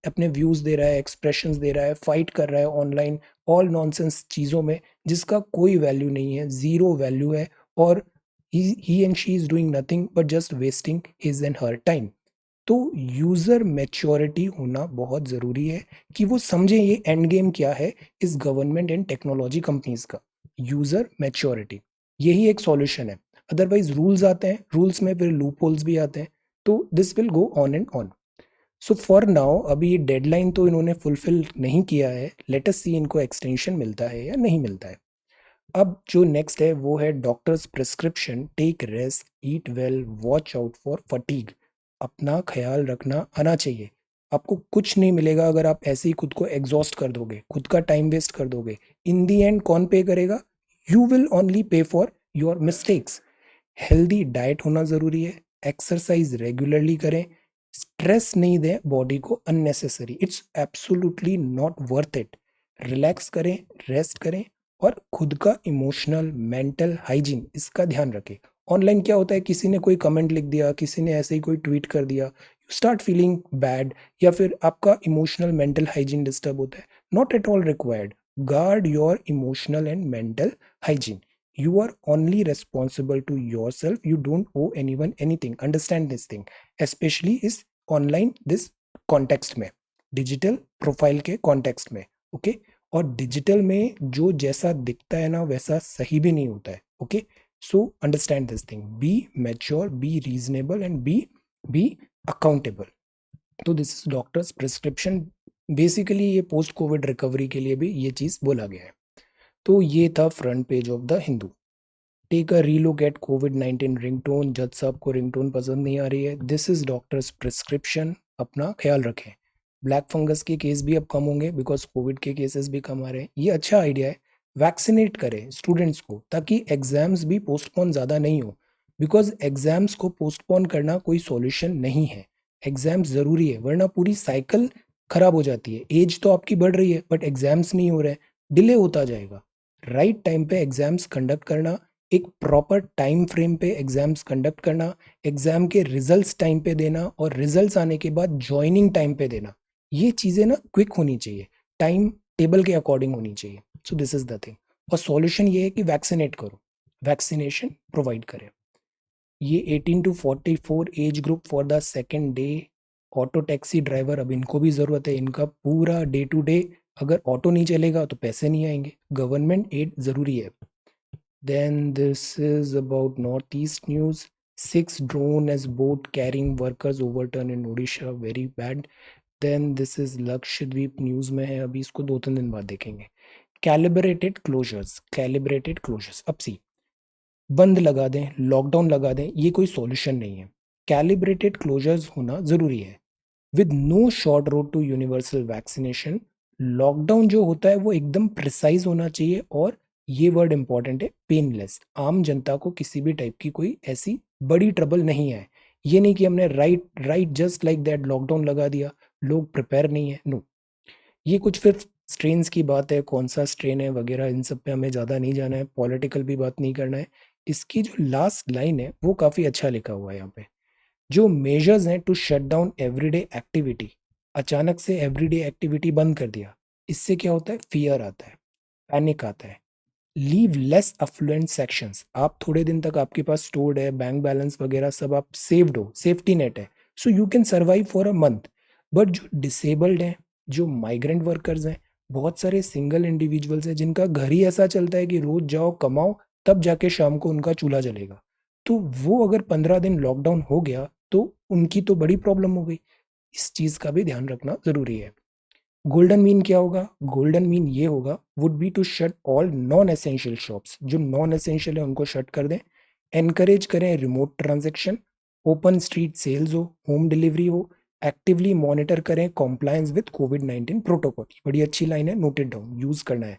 अपने व्यूज़ दे रहा है, एक्सप्रेशंस दे रहा है, फाइट कर रहा है ऑनलाइन ऑल नॉनसेंस चीज़ों में, जिसका कोई वैल्यू नहीं है, ज़ीरो वैल्यू है। और he and she is doing nothing but just wasting his and her time. तो यूज़र मैच्योरिटी होना बहुत ज़रूरी है कि वो समझे ये एंड गेम क्या है इस गवर्नमेंट एंड टेक्नोलॉजी कंपनीज का। यूज़र मैच्योरिटी, यही एक सॉल्यूशन है। अदरवाइज रूल्स आते हैं, रूल्स में फिर लूप होल्स भी आते हैं, तो this will go on and on. So for now अभी ये डेडलाइन तो इन्होंने फुलफिल नहीं किया है, लेट अस सी इनको एक्सटेंशन मिलता है या नहीं मिलता है। अब जो नेक्स्ट है वो है doctor's prescription, take rest, eat well, watch out for fatigue. अपना ख्याल रखना आना चाहिए। आपको कुछ नहीं मिलेगा अगर आप ऐसे ही खुद को एग्जॉस्ट कर दोगे, खुद का टाइम वेस्ट कर दोगे। इन दी एंड कौन पे करेगा? You will only pay for your mistakes. Healthy diet होना ज़रूरी है, एक्सरसाइज रेगुलरली करें, स्ट्रेस नहीं दें बॉडी को unnecessary, it's absolutely not worth it. Relax करें, रेस्ट करें और खुद का इमोशनल मेंटल हाइजीन इसका ध्यान रखें। ऑनलाइन क्या होता है, किसी ने कोई कमेंट लिख दिया, किसी ने ऐसे ही कोई ट्वीट कर दिया, यू स्टार्ट फीलिंग बैड, या फिर आपका इमोशनल मेंटल हाइजीन डिस्टर्ब होता है। Not at all required. Guard your emotional and mental hygiene. You are only responsible to yourself. You don't owe anyone anything. Understand this thing. Especially इस online this context में, digital profile के context में। Okay, और digital में जो जैसा दिखता है ना वैसा सही भी नहीं होता है। Okay, so understand this thing, be mature, be reasonable and be accountable. तो this is doctor's prescription. Basically ये पोस्ट कोविड रिकवरी के लिए भी ये चीज़ बोला गया है। तो ये था front page of the Hindu. Take a relook at कोविड-19 रिंगटोन। जज साहब को रिंगटोन पसंद नहीं आ रही है, दिस इज डॉक्टर्स प्रिस्क्रिप्शन, अपना ख्याल रखें। ब्लैक फंगस के केस भी अब कम होंगे बिकॉज कोविड के केसेस भी कम आ रहे हैं, ये अच्छा आइडिया है। वैक्सीनेट करें स्टूडेंट्स को ताकि एग्जाम्स भी पोस्टपोन ज़्यादा नहीं हो, बिकॉज एग्जाम्स को पोस्टपोन करना कोई सॉल्यूशन नहीं है। एग्जाम्स ज़रूरी है, वरना पूरी साइकिल खराब हो जाती है। एज तो आपकी बढ़ रही है बट एग्जाम्स नहीं हो रहे हैं, डिले होता जाएगा। राइट टाइम पे एग्जाम्स कंडक्ट करना, एक प्रॉपर टाइम फ्रेम पे एग्जाम्स कंडक्ट करना, एग्जाम के रिजल्ट्स टाइम पे देना और रिजल्ट्स आने के बाद ज्वाइनिंग टाइम पे देना, ये चीज़ें ना क्विक होनी चाहिए, टाइम टेबल के अकॉर्डिंग होनी चाहिए। सो दिस इज द थिंग। और सॉल्यूशन ये है कि वैक्सीनेट करो, वैक्सीनेशन प्रोवाइड करें। ये 18 to 44 age group for the second day auto taxi driver, अब इनको भी ज़रूरत है, इनका पूरा डे टू डे, अगर ऑटो नहीं चलेगा तो पैसे नहीं आएंगे, गवर्नमेंट एड ज़रूरी है। Then this is about Northeast news. Six drone as boat carrying workers overturned in Odisha. Very bad. Then this is Lakshadweep news में है, अभी इसको 2-3 दिन बाद देखेंगे। कैलिब्रेटेड क्लोजर्स, अब सी, बंद लगा दें, लॉकडाउन लगा दें, ये कोई सॉल्यूशन नहीं है। कैलिब्रेटेड क्लोजर्स होना ज़रूरी है with no short road to universal vaccination. Lockdown जो होता है वो एकदम प्रिसाइज होना चाहिए, और ये वर्ड इंपॉर्टेंट है, पेनलेस। आम जनता को किसी भी टाइप की कोई ऐसी बड़ी ट्रबल नहीं है। ये नहीं कि हमने right just like that lockdown लगा दिया, लोग प्रिपेयर नहीं है, नो। ये कुछ फिर स्ट्रेन्स की बात है, कौन सा स्ट्रेन है वगैरह, इन सब पे हमें ज़्यादा नहीं जाना है, पॉलिटिकल भी बात नहीं करना है। इसकी जो लास्ट लाइन है वो काफ़ी अच्छा लिखा हुआ है यहाँ पे। जो मेजर्स हैं to shut down everyday activity, अचानक से एवरीडे एक्टिविटी बंद कर दिया, इससे क्या होता है, फियर आता है, पैनिक आता है। लीव लेस अफ्लुएंट सेक्शंस, आप थोड़े दिन तक आपके पास स्टोर्ड है, बैंक बैलेंस वगैरह सब आप सेव्ड हो, सेफ्टी नेट है, so you can survive for a month. But जो डिसेबल्ड हैं, जो माइग्रेंट वर्कर्स हैं, बहुत सारे सिंगल इंडिविजुअल्स हैं जिनका घर ही ऐसा चलता है कि रोज जाओ कमाओ, तब जाके शाम को उनका चूल्हा जलेगा, तो वो अगर 15 दिन लॉकडाउन हो गया तो उनकी तो बड़ी प्रॉब्लम हो गई। इस चीज़ का भी ध्यान रखना ज़रूरी है। गोल्डन मीन क्या होगा, गोल्डन मीन ये होगा, would be to shut all non essential shops, जो नॉन एसेंशियल है उनको शट कर दें। एनकरेज करें remote transaction, open street sales हो, होम डिलीवरी हो। एक्टिवली मॉनिटर करें कॉम्प्लायंस विद कोविड-19 प्रोटोकॉल, बड़ी अच्छी लाइन है, नोटेड डाउन, यूज करना है।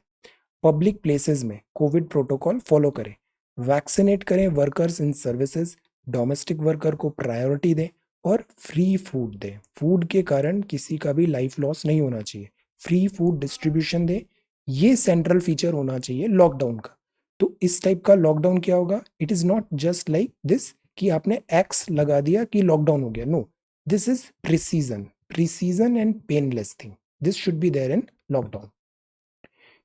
पब्लिक प्लेसेस में कोविड प्रोटोकॉल फॉलो करें। वैक्सीनेट करें workers in services, domestic worker को प्रायोरिटी दें, और फ्री फूड दें। फूड के कारण किसी का भी लाइफ लॉस नहीं होना चाहिए, फ्री फूड डिस्ट्रीब्यूशन दें। ये सेंट्रल फीचर होना चाहिए लॉकडाउन का। तो इस टाइप का लॉकडाउन क्या होगा, it is not just like this कि आपने एक्स लगा दिया कि लॉकडाउन हो गया, no, this is precision and painless thing, this should be there in lockdown.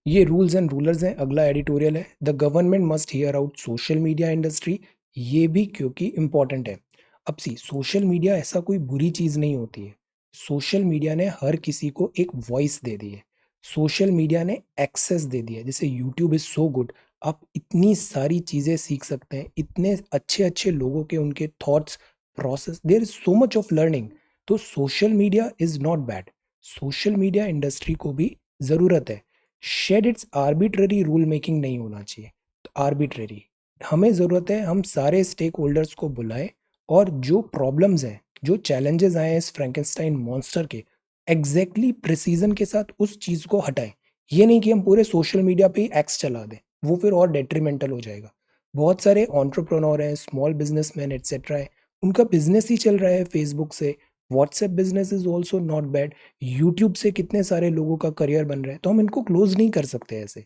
ये रूल्स एंड रूलर्स हैं, अगला एडिटोरियल है, the government must hear out social media industry. ये भी क्योंकि इंपॉर्टेंट है। अब सी, सोशल मीडिया ऐसा कोई बुरी चीज़ नहीं होती है। सोशल मीडिया ने हर किसी को एक वॉइस दे दी है, सोशल मीडिया ने एक्सेस दे दिया है। जैसे यूट्यूब इज़ सो गुड, आप इतनी सारी चीज़ें सीख सकते हैं, इतने अच्छे अच्छे लोगों के उनके thoughts, process, there is so much of learning. तो social media is not bad, social media industry को भी ज़रूरत है। Shed its arbitrary rule making नहीं होना चाहिए, आर्बिट्ररी। हमें ज़रूरत है हम सारे स्टेक होल्डर्स को बुलाएं, और जो प्रॉब्लम्स हैं, जो चैलेंजेस आए हैं इस फ्रैंकेनस्टाइन मॉन्स्टर के, एग्जैक्टली प्रिसीजन के साथ उस चीज़ को हटाएं। ये नहीं कि हम पूरे सोशल मीडिया पे ही एक्स चला दें, वो फिर और डेट्रीमेंटल हो जाएगा। बहुत सारे एंटरप्रेन्योर हैं, स्मॉल बिजनेसमैन एटसेट्रा है, उनका बिजनेस ही चल रहा है फेसबुक से। WhatsApp business is also not bad, YouTube से कितने सारे लोगों का करियर बन रहा है, तो हम इनको क्लोज नहीं कर सकते ऐसे।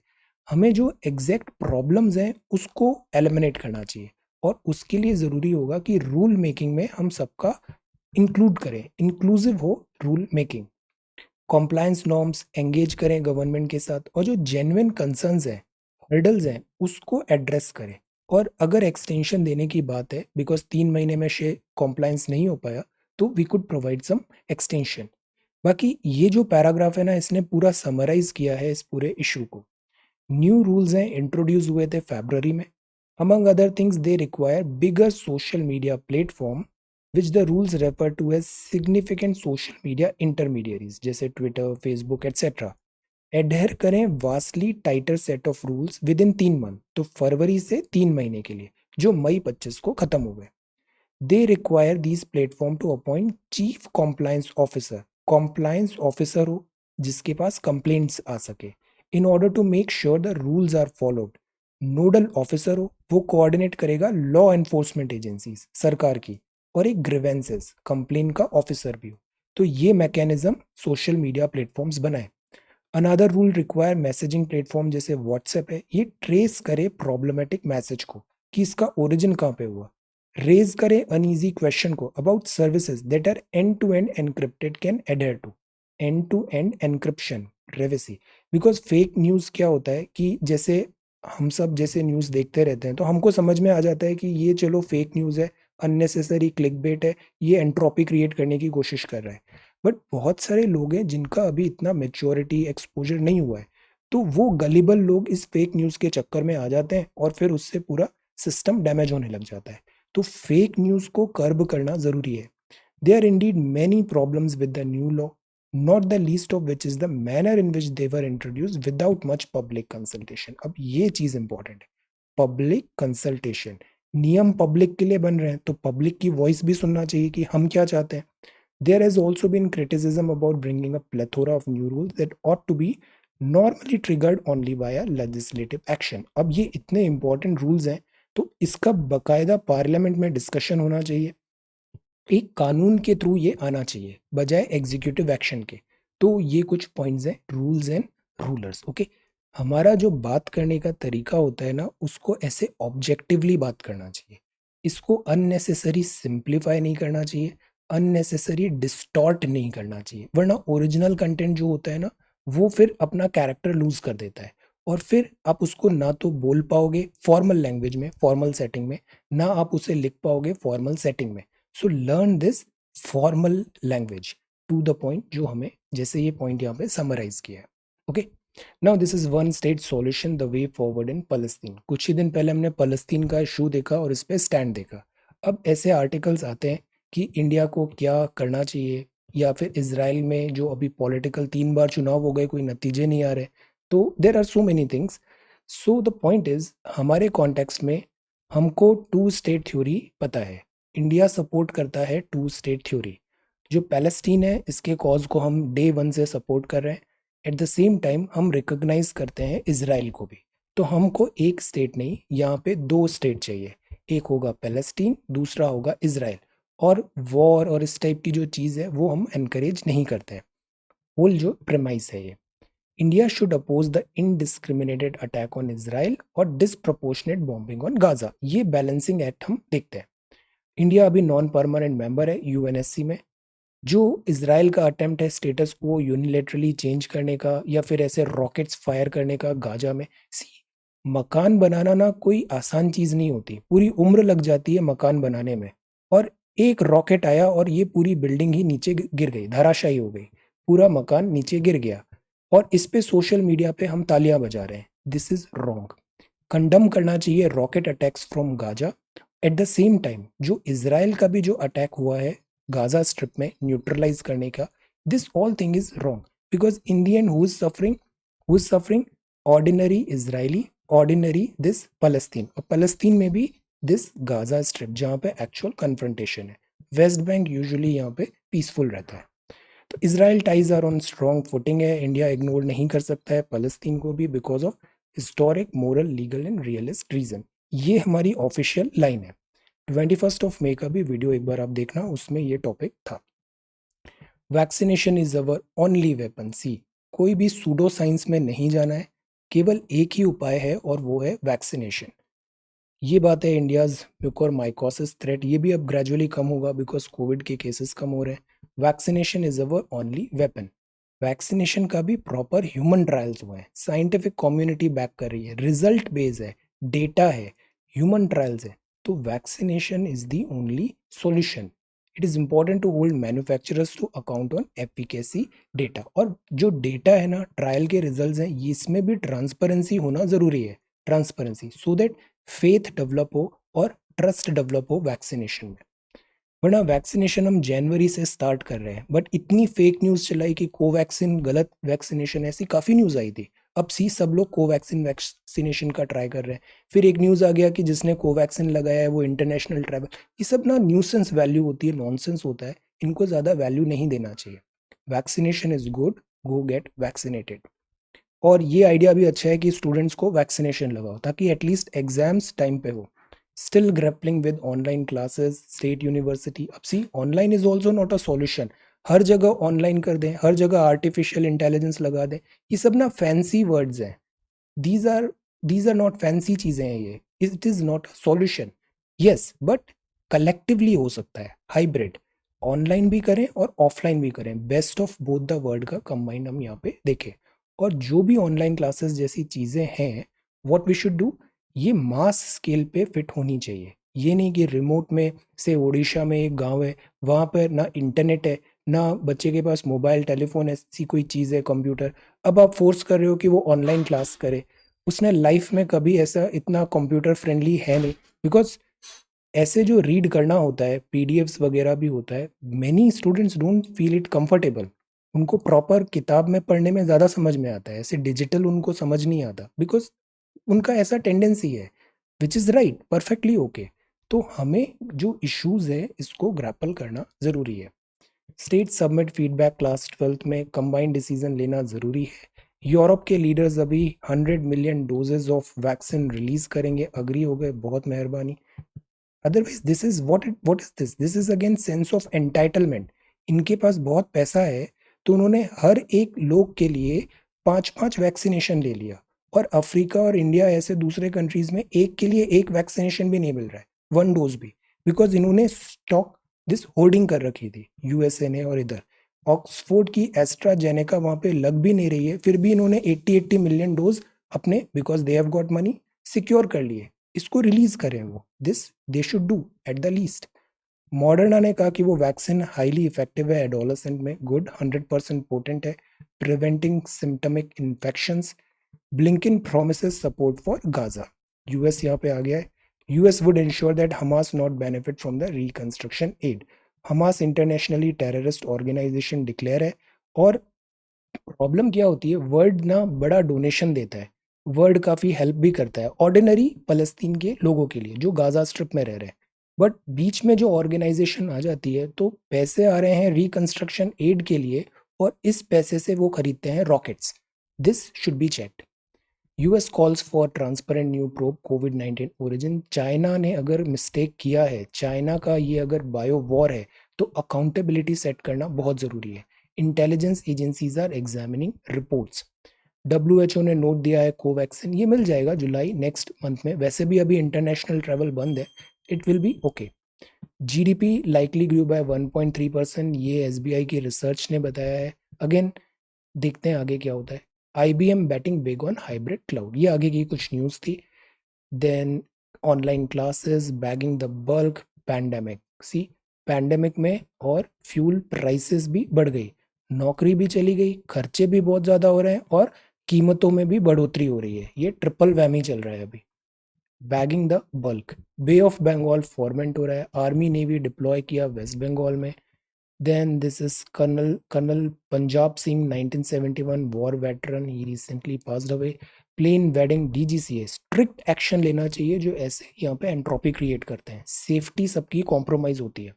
हमें जो एग्जैक्ट प्रॉब्लम्स हैं उसको एलिमिनेट करना चाहिए, और उसके लिए ज़रूरी होगा कि रूल मेकिंग में हम सबका इंक्लूड करें, इंक्लूसिव हो rule making. Compliance norms engage करें गवर्नमेंट के साथ, और जो जेन्युइन कंसर्न्स हैं, हर्डल्स हैं, उसको एड्रेस करें। और अगर एक्सटेंशन देने की बात है, बिकॉज 3 महीने में शे कॉम्प्लायंस नहीं हो पाया, तो we could provide some extension. बाकी ये जो पैराग्राफ है ना, इसने पूरा समराइज किया है इस पूरे इशू को। न्यू रूल्स हैं, इंट्रोड्यूस हुए थे फरवरी में। Among other things they require bigger social media platform which the rules refer to as significant social media intermediaries, जैसे ट्विटर, फेसबुक एटसेट्रा। एडहेर करें vastly tighter set of rules within इन 3 month, तो फरवरी से 3 महीने के लिए, जो मई 25 को खत्म हो गए। They require these platform to appoint chief compliance officer, compliance officer हो जिसके पास कंप्लेंट्स आ सके, in order to make sure the rules are followed. Nodal officer हो, वो कोऑर्डिनेट करेगा लॉ एनफोर्समेंट एजेंसीज सरकार की, और एक ग्रीवेंसेस कंप्लेन का ऑफिसर भी हो। तो ये मैकेनिज्म सोशल मीडिया प्लेटफॉर्म्स बनाए। Another rule require messaging platform जैसे व्हाट्सएप है, ये ट्रेस करे प्रॉब्लमेटिक मैसेज को कि इसका ओरिजिन कहाँ पे हुआ। रेज करे अनईजी क्वेश्चन को about services that are end to end encrypted can adhere to end to end encryption privacy. Because fake news क्या होता है कि जैसे हम सब जैसे न्यूज़ देखते रहते हैं तो हमको समझ में आ जाता है कि ये चलो फेक न्यूज़ है, अननेसेसरी क्लिकबेट है, ये एंट्रोपी क्रिएट करने की कोशिश कर रहा है। बट बहुत सारे लोग हैं जिनका अभी इतना मैच्योरिटी एक्सपोजर नहीं हुआ है, तो वो गलिबल लोग इस फेक न्यूज़ के चक्कर में आ जाते हैं और फिर उससे पूरा सिस्टम डैमेज होने लग जाता है। तो फेक न्यूज़ को कर्ब करना ज़रूरी है। There are indeed many problems with the new law, not the least of which is the manner in which they were introduced without much public consultation. अब ये चीज इंपॉर्टेंट है, पब्लिक कंसल्टेशन। नियम public के लिए बन रहे हैं तो पब्लिक की वॉइस भी सुनना चाहिए कि हम क्या चाहते हैं। There has also been criticism about bringing a plethora of new rules that ought to be normally triggered only by a legislative action. अब ये इतने इंपॉर्टेंट रूल्स हैं तो इसका बकायदा पार्लियामेंट में डिस्कशन होना चाहिए, एक कानून के थ्रू ये आना चाहिए बजाय एग्जीक्यूटिव एक्शन के। तो ये कुछ पॉइंट्स हैं, रूल्स एंड रूलर्स। ओके, हमारा जो बात करने का तरीका होता है ना, उसको ऐसे ऑब्जेक्टिवली बात करना चाहिए। इसको अननेसेसरी सिंप्लीफाई नहीं करना चाहिए, अननेसेसरी डिस्टॉर्ट नहीं करना चाहिए, वरना ओरिजिनल कंटेंट जो होता है ना, वो फिर अपना कैरेक्टर लूज कर देता है और फिर आप उसको ना तो बोल पाओगे फॉर्मल लैंग्वेज में, फॉर्मल सेटिंग में, ना आप उसे लिख पाओगे फॉर्मल सेटिंग में। So learn this formal language to the point, जो हमें जैसे ये पॉइंट यहाँ पे समराइज किया है। Okay, now this is one state solution the way forward in Palestine. कुछ ही दिन पहले हमने पैलेस्टीन का इशू देखा और इस पे स्टैंड देखा। अब ऐसे आर्टिकल्स आते हैं कि इंडिया को क्या करना चाहिए, या फिर इसराइल में जो अभी पॉलिटिकल 3 बार चुनाव हो गए, कोई नतीजे नहीं आ रहे। तो there are so many things. So the point is, हमारे कॉन्टेक्स्ट में हमको टू स्टेट थ्योरी पता है, इंडिया सपोर्ट करता है टू स्टेट थ्योरी। जो पैलेस्टीन है, इसके कॉज को हम डे वन से सपोर्ट कर रहे हैं। एट द सेम टाइम हम रिकॉग्नाइज करते हैं इसराइल को भी। तो हमको एक स्टेट नहीं, यहाँ पे दो स्टेट चाहिए, एक होगा पैलेस्टीन, दूसरा होगा इसराइल। और वॉर और इस टाइप की जो चीज़ है वो हम एनकरेज नहीं करते हैं। होल जो प्रेमाइस है ये, India should oppose the indiscriminated attack on Israel और डिसप्रपोर्शनेट बॉम्बिंग ऑन गाजा। ये बैलेंसिंग एक्ट हम देखते हैं। इंडिया अभी नॉन परमानेंट मेंबर है यूएनएससी में। जो इसराइल का अटेम्प्ट है स्टेटस को यूनिलेटरली चेंज करने का, या फिर ऐसे रॉकेट्स फायर करने का गाजा में, सी, मकान बनाना ना कोई आसान चीज नहीं होती, पूरी उम्र लग जाती है मकान बनाने में। और एक रॉकेट आया और ये पूरी बिल्डिंग ही नीचे गिर गई, धराशायी हो गई, पूरा मकान नीचे गिर गया। और इस पे सोशल मीडिया पे हम तालियां बजा रहे हैं। This is wrong. कंडम करना चाहिए rocket attacks from Gaza. At the same time जो इसराइल का भी जो अटैक हुआ है गाजा स्ट्रिप में न्यूट्रलाइज करने का, this all thing is wrong. Because in the end who is suffering, ordinary Israeli, ordinary this Palestine, और पैलेस्तीन में भी दिस गाजा स्ट्रिप जहाँ पे एक्चुअल कन्फ्रंटेशन है। वेस्ट बैंक यूजुअली यहाँ पे पीसफुल रहता है। तो Israel ties are on strong footing है, इंडिया इग्नोर नहीं कर सकता है पैलेस्तीन को भी, because of historic, moral, legal and realist reason. ये हमारी ऑफिशियल लाइन है। 21 मई का भी वीडियो एक बार आप देखना, उसमें ये टॉपिक था। Vaccination is our only weapon. See, कोई भी सूडो साइंस में नहीं जाना है, केवल एक ही उपाय है और वो है वैक्सीनेशन। ये बात है इंडियाज म्यूकोरमाइकोसिस थ्रेट, ये भी अब ग्रेजुअली कम होगा बिकॉज कोविड के केसेस कम हो रहे हैं। Vaccination is our only weapon. Vaccination का भी प्रॉपर ह्यूमन ट्रायल्स हुए हैं, साइंटिफिक कम्युनिटी बैक कर रही है, रिजल्ट बेस है, डेटा है, ह्यूमन ट्रायल्स है। तो vaccination is the only solution. It is important to hold manufacturers to account on efficacy data. और जो डेटा है ना, ट्रायल के रिजल्ट्स हैं, ये इसमें भी ट्रांसपेरेंसी होना जरूरी है। Transparency, so that faith develop हो और ट्रस्ट डेवलप हो वैक्सीनेशन में। वरना वैक्सीनेशन हम जनवरी से स्टार्ट कर रहे हैं, बट इतनी फेक न्यूज़ चलाई कि कोवैक्सीन गलत वैक्सीनेशन, ऐसी काफ़ी न्यूज़ आई थी। अब सी, सब लोग कोवैक्सीन वैक्सीनेशन का ट्राई कर रहे हैं। फिर एक न्यूज़ आ गया कि जिसने कोवैक्सीन लगाया है वो इंटरनेशनल ट्रैवल। ये सब ना न्यूसेंस वैल्यू होती है, नॉनसेंस होता है, इनको ज़्यादा वैल्यू नहीं देना चाहिए। Vaccination is good, go get vaccinated. और ये आइडिया भी अच्छा है कि स्टूडेंट्स को वैक्सीनेशन लगाओ ताकि एटलीस्ट एग्जाम्स टाइम पे हो। Still grappling with online classes, state university. अब see, online is also not a solution. हर जगह ऑनलाइन कर दें, हर जगह आर्टिफिशियल इंटेलिजेंस लगा दें, ये सब ना फैंसी वर्ड्स हैं। These are these are not fancy चीज़ें हैं ये। It is not a solution. Yes, but collectively हो सकता है, हाइब्रिड, ऑनलाइन भी करें और ऑफलाइन भी करें, best of both the world का कंबाइन हम यहाँ पे देखें। और जो भी ऑनलाइन क्लासेस जैसी चीज़ें हैं, व्हाट वी शुड डू, ये मास स्केल पे फिट होनी चाहिए। ये नहीं कि रिमोट में से ओडिशा में एक गांव है, वहाँ पर ना इंटरनेट है, ना बच्चे के पास मोबाइल टेलीफोन ऐसी कोई चीज़ है, कंप्यूटर। अब आप फोर्स कर रहे हो कि वो ऑनलाइन क्लास करे। उसने लाइफ में कभी ऐसा इतना कंप्यूटर फ्रेंडली है नहीं, बिकॉज ऐसे जो रीड करना होता है, पीडीएफ्स वगैरह भी होता है, many students don't feel it comfortable. उनको प्रॉपर किताब में पढ़ने में ज़्यादा समझ में आता है, ऐसे डिजिटल उनको समझ नहीं आता, बिकॉज उनका ऐसा टेंडेंसी है, which is right, perfectly okay. तो हमें जो इश्यूज है इसको ग्रैपल करना ज़रूरी है। State submit feedback class 12th में कंबाइंड डिसीजन लेना ज़रूरी है। यूरोप के लीडर्स अभी 100 million doses of vaccine release करेंगे, अग्री हो गए, बहुत मेहरबानी। Otherwise this is what is this is again sense of entitlement. इनके पास बहुत पैसा है, तो उन्होंने हर एक लोग के लिए पांच पांच वैक्सीनेशन ले लिया, और अफ्रीका और इंडिया ऐसे दूसरे कंट्रीज में एक के लिए एक वैक्सीनेशन भी नहीं मिल रहा है, वन डोज भी, बिकॉज इन्होंने स्टॉक दिस होल्डिंग कर रखी थी यूएसए ने। और इधर ऑक्सफोर्ड की एस्ट्राजेनेका वहां पे लग भी नहीं रही है, फिर भी इन्होंने 80 मिलियन डोज अपने, because they have got money, secure कर लिए। इसको रिलीज करें वो, this they should do at the least. Moderna ने कहा कि वो वैक्सीन हाईली इफेक्टिव है एडोलसेंट में, गुड, 100% पोटेंट है, preventing symptomatic infections. Blinken promises support for Gaza. US यहाँ पे आ गया है। US would ensure that Hamas not benefit from the reconstruction aid. Hamas internationally terrorist organisation declare है। और प्रॉब्लम क्या होती है, वर्ल्ड ना बड़ा डोनेशन देता है, वर्ल्ड काफ़ी हेल्प भी करता है ऑर्डिनरी फ़लस्तीन के लोगों के लिए जो गाज़ा स्ट्रिप में रह रहे हैं। बट बीच में जो ऑर्गेनाइजेशन आ जाती है, तो पैसे आ रहे हैं रिकंस्ट्रक्शन एड के लिए, और इस पैसे से वो खरीदते हैं rockets. This should be checked. US calls for transparent new probe covid origin. China ने अगर मिस्टेक किया है, चाइना का ये अगर बायो वॉर है, तो अकाउंटेबिलिटी सेट करना बहुत ज़रूरी है। Intelligence agencies are examining reports. WHO ने नोट दिया है कोवैक्सिन ये मिल जाएगा जुलाई नेक्स्ट मंथ में, वैसे भी अभी इंटरनेशनल ट्रैवल बंद है, it will be okay. GDP likely grew by 1.3%, ये एसबीआई की रिसर्च ने बताया है। अगेन देखते हैं आगे क्या होता है। IBM batting big on hybrid cloud, ये आगे की कुछ न्यूज़ थी। Then online classes bagging the bulk, pandemic, see pandemic में और फ्यूल प्राइसेस भी बढ़ गई, नौकरी भी चली गई, खर्चे भी बहुत ज़्यादा हो रहे हैं, और कीमतों में भी बढ़ोतरी हो रही है। ये ट्रिपल वैमी चल रहा है अभी। Bagging the bulk, bay of Bengal फॉर्मेंट हो रहा है, आर्मी नेवी डिप्लॉय किया वेस्ट बंगाल में। Then this is Colonel Punjab Singh, 1971 war veteran. He recently passed away. Plane wedding DGCA, strict action लेना चाहिए जो ऐसे यहाँ पे एंट्रोपी क्रिएट करते हैं, सेफ्टी सबकी कॉम्प्रोमाइज होती है।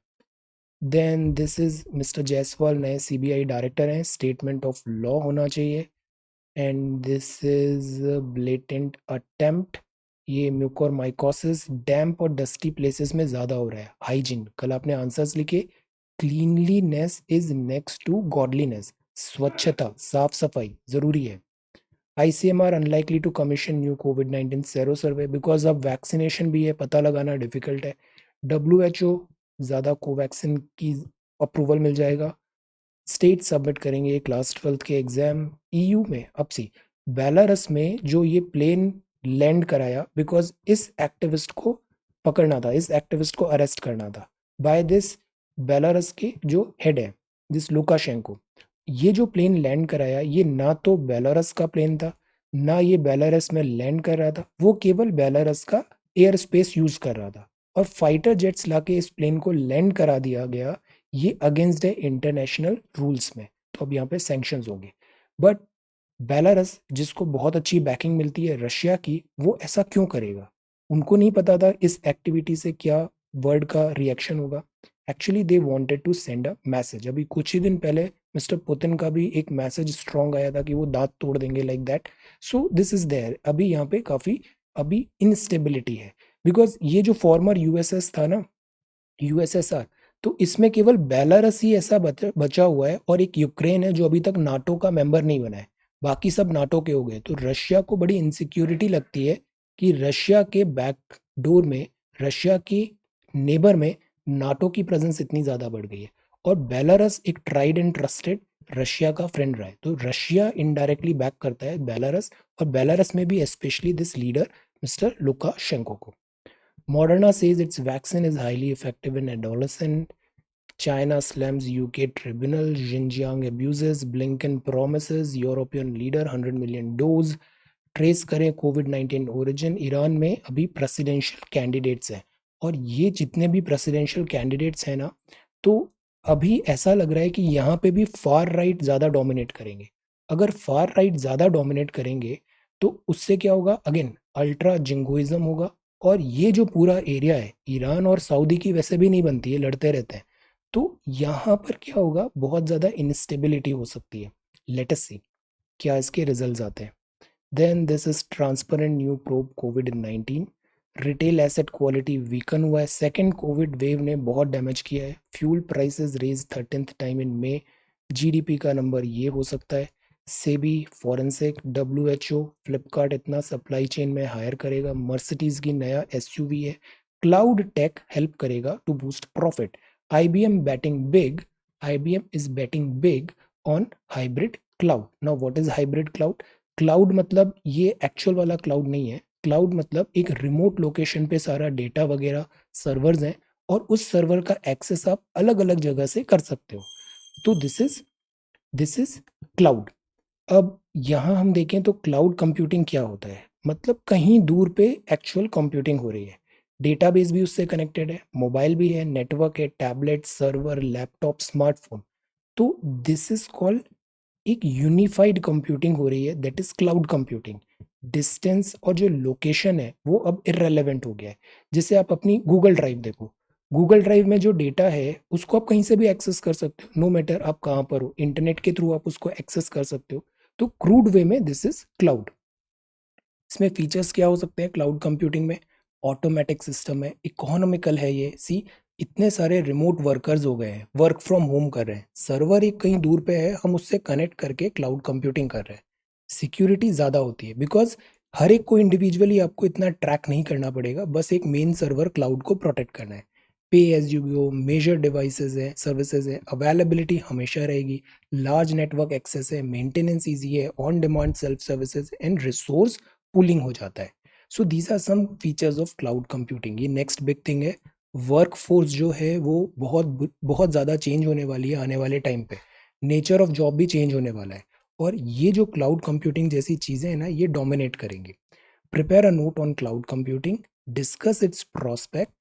Then this is mister Jaiswal, नए सीबीआई डायरेक्टर हैं, स्टेटमेंट ऑफ लॉ होना चाहिए। And this is blatant attempt, ये म्यूकोरमाइकोसिस डैम्प और डस्टी प्लेसेस में ज़्यादा हो रहा है। हाइजीन, कल आपने आंसर्स लिखे, cleanliness is next to godliness, स्वच्छता साफ सफाई जरूरी है। ICMR unlikely to commission new कोविड-19 सेरो सर्वे, बिकॉज अब वैक्सीनेशन भी है, पता लगाना डिफिकल्ट है। डब्ल्यूएचओ ज़्यादा कोवैक्सिन की अप्रूवल मिल जाएगा। स्टेट सबमिट करेंगे क्लास 12th के एग्जाम। ईयू में अब सी, बेलारस में जो ये प्लेन लैंड कराया, बिकॉज इस एक्टिविस्ट को पकड़ना था, इस एक्टिविस्ट को अरेस्ट करना था बाय दिस बेलारस के जो हेड है, दिस लुकाशेंको। ये जो प्लेन लैंड कराया, ये ना तो बेलारस का प्लेन था, ना ये बेलारस में लैंड कर रहा था, वो केवल बेलारस का एयर स्पेस यूज कर रहा था, और फाइटर जेट्स लाके इस प्लेन को लैंड करा दिया गया। ये अगेंस्ट है इंटरनेशनल रूल्स में, तो अब यहाँ पे सैंक्शंस होंगे। बट बेलारस जिसको बहुत अच्छी बैकिंग मिलती है रशिया की, वो ऐसा क्यों करेगा? उनको नहीं पता था इस एक्टिविटी से क्या वर्ल्ड का रिएक्शन होगा। Actually they wanted to send a message. अभी कुछ ही दिन पहले मिस्टर पुतिन का भी एक मैसेज स्ट्रॉन्ग आया था कि वो दांत तोड़ देंगे, like that. So this is there, अभी यहाँ पे काफी अभी इनस्टेबिलिटी है, बिकॉज ये जो फॉर्मर यूएसएस था ना, यूएसएसआर, तो इसमें केवल बेलारस ही ऐसा बचा हुआ है, और एक यूक्रेन है जो अभी तक नाटो का मेंबर नहीं बना है, बाकी सब नाटो के हो गए। तो रशिया को बड़ी इनसिक्योरिटी लगती है कि रशिया के बैक डोर में, रशिया की नेबर में नाटो की प्रेजेंस इतनी ज्यादा बढ़ गई है। और बेलारस एक ट्राइड एंड ट्रस्टेड रशिया का फ्रेंड रहा है, तो रशिया इनडायरेक्टली बैक करता है बेलारस, और बेलारस में भी specially this leader mister Lukashenko को। Moderna says its vaccine is highly effective in adolescent. China slams UK tribunal. Xinjiang abuses. Blinken promises European leader 100 million dose. Trace करें कोविड-19 origin. Iran में अभी presidential candidates हैं और ये जितने भी presidential candidates हैं ना, तो अभी ऐसा लग रहा है कि यहाँ पे भी फार राइट ज़्यादा डोमिनेट करेंगे। अगर फार राइट ज़्यादा डोमिनेट करेंगे तो उससे क्या होगा, अगेन अल्ट्रा जिंगोइज्म होगा। और ये जो पूरा एरिया है, ईरान और सऊदी की वैसे भी नहीं बनती है, लड़ते रहते हैं। तो यहाँ पर क्या होगा, बहुत ज़्यादा इंस्टेबिलिटी हो सकती है। लेट अस सी क्या इसके रिजल्ट्स आते हैं। Then this is transparent new probe कोविड-19। रिटेल एसेट क्वालिटी वीकन हुआ है। सेकेंड कोविड वेव ने बहुत डैमेज किया है। Fuel prices raise 13th time in May. GDP का नंबर ये हो सकता है। सेबी, फॉरेंसिक, डब्ल्यूएचओ, फ्लिपकार्ट इतना सप्लाई चेन में हायर करेगा। मर्सिडीज की नया एसयूवी है। क्लाउड टेक हेल्प करेगा to boost profit. IBM batting big. IBM is batting big on hybrid cloud. Now what is hybrid cloud? Cloud मतलब ये एक्चुअल वाला क्लाउड नहीं है। क्लाउड मतलब एक रिमोट लोकेशन पे सारा डेटा वगैरह सर्वर्स हैं और उस सर्वर का एक्सेस आप अलग अलग जगह से कर सकते हो। तो दिस इज क्लाउड। अब यहाँ हम देखें तो क्लाउड कंप्यूटिंग क्या होता है, मतलब कहीं दूर पे एक्चुअल कंप्यूटिंग हो रही है। डेटाबेस भी उससे कनेक्टेड है, मोबाइल भी है, नेटवर्क है, टैबलेट, सर्वर, लैपटॉप, स्मार्टफोन। तो दिस इज कॉल्ड एक यूनिफाइड कंप्यूटिंग हो रही है, that is cloud computing. Distance और जो लोकेशन है वो अब इररेलेवेंट हो गया है। जैसे आप अपनी गूगल ड्राइव देखो, गूगल ड्राइव में जो डेटा है उसको आप कहीं से भी एक्सेस कर सकते हो, नो मैटर आप कहाँ पर हो, इंटरनेट के थ्रू आप उसको एक्सेस कर सकते हो। तो क्रूड वे में दिस इज क्लाउड। इसमें फीचर्स क्या हो सकते हैं क्लाउड कंप्यूटिंग में? ऑटोमेटिक सिस्टम है, इकोनॉमिकल है ये। सी इतने सारे रिमोट वर्कर्स हो गए हैं, वर्क फ्रॉम होम कर रहे हैं, सर्वर एक कहीं दूर पे है, हम उससे कनेक्ट करके क्लाउड कंप्यूटिंग कर रहे हैं। सिक्योरिटी ज़्यादा होती है बिकॉज हर एक को इंडिविजुअली आपको इतना ट्रैक नहीं करना पड़ेगा, बस एक मेन सर्वर क्लाउड को प्रोटेक्ट करना है। Pay as you go, major devices है, सर्विसेज है, अवेलेबिलिटी हमेशा रहेगी, लार्ज नेटवर्क एक्सेस है, मेंटेनेंस ईजी है, on demand self services and resource pooling हो जाता है। So these are some features of cloud computing. ये नेक्स्ट बिग थिंग है। वर्क फोर्स जो है वो बहुत बहुत ज़्यादा चेंज होने वाली है आने वाले टाइम पे। नेचर ऑफ जॉब भी चेंज होने वाला है और ये जो क्लाउड कंप्यूटिंग जैसी चीज़ें हैं ना, ये डोमिनेट करेंगी। Prepare a note on cloud computing, discuss it's prospect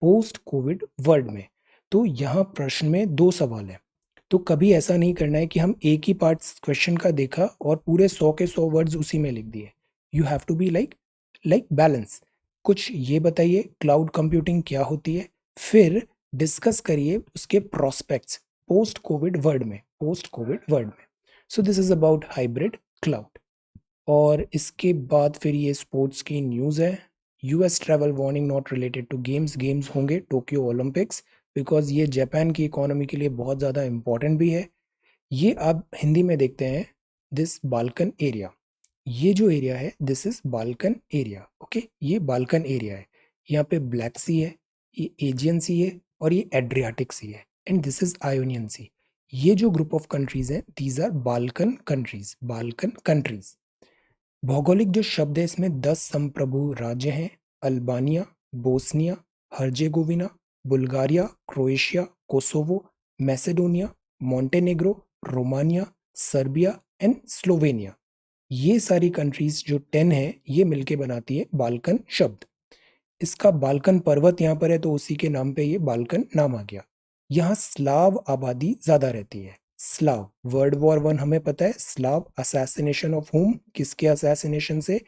post Covid world में। तो यहाँ प्रश्न में दो सवाल है, तो कभी ऐसा नहीं करना है कि हम एक ही पार्ट क्वेश्चन का देखा और पूरे 100 के 100 वर्ड्स उसी में लिख दिए। You have to be like balance. कुछ ये बताइए क्लाउड कंप्यूटिंग क्या होती है, फिर डिस्कस करिए उसके प्रोस्पेक्ट्स पोस्ट कोविड वर्ल्ड में। सो this is about hybrid cloud. और इसके बाद फिर ये स्पोर्ट्स की न्यूज़ है। US travel warning not related to games. Games होंगे टोक्यो ओलंपिक्स, बिकॉज ये जापान की इकोनॉमी के लिए बहुत ज़्यादा इंपॉर्टेंट भी है। ये आप हिंदी में देखते हैं, दिस बाल्कन एरिया। ये जो एरिया है this is Balkan area. Okay, ये बाल्कन एरिया है। यहाँ पे ब्लैक सी है, ये एजियन सी है और ये एड्रियाटिक सी है, and this is Ionian sea. ये जो ग्रुप ऑफ कंट्रीज हैं these are Balkan countries. Balkan countries. भौगोलिक जो शब्द है इसमें 10 संप्रभु राज्य हैं। Albania, Bosnia, Herzegovina, Bulgaria, Croatia, Kosovo, Macedonia, Montenegro, Romania, Serbia and Slovenia. ये सारी कंट्रीज जो 10 है ये मिलके बनाती है बाल्कन शब्द। इसका बाल्कन पर्वत यहाँ पर है तो उसी के नाम पे ये बाल्कन नाम आ गया। यहाँ स्लाव आबादी ज्यादा रहती है। स्लाव, वर्ल्ड वॉर 1 हमें पता है, स्लाव असैसिनेशन ऑफ होम, किसके असैसिनेशन से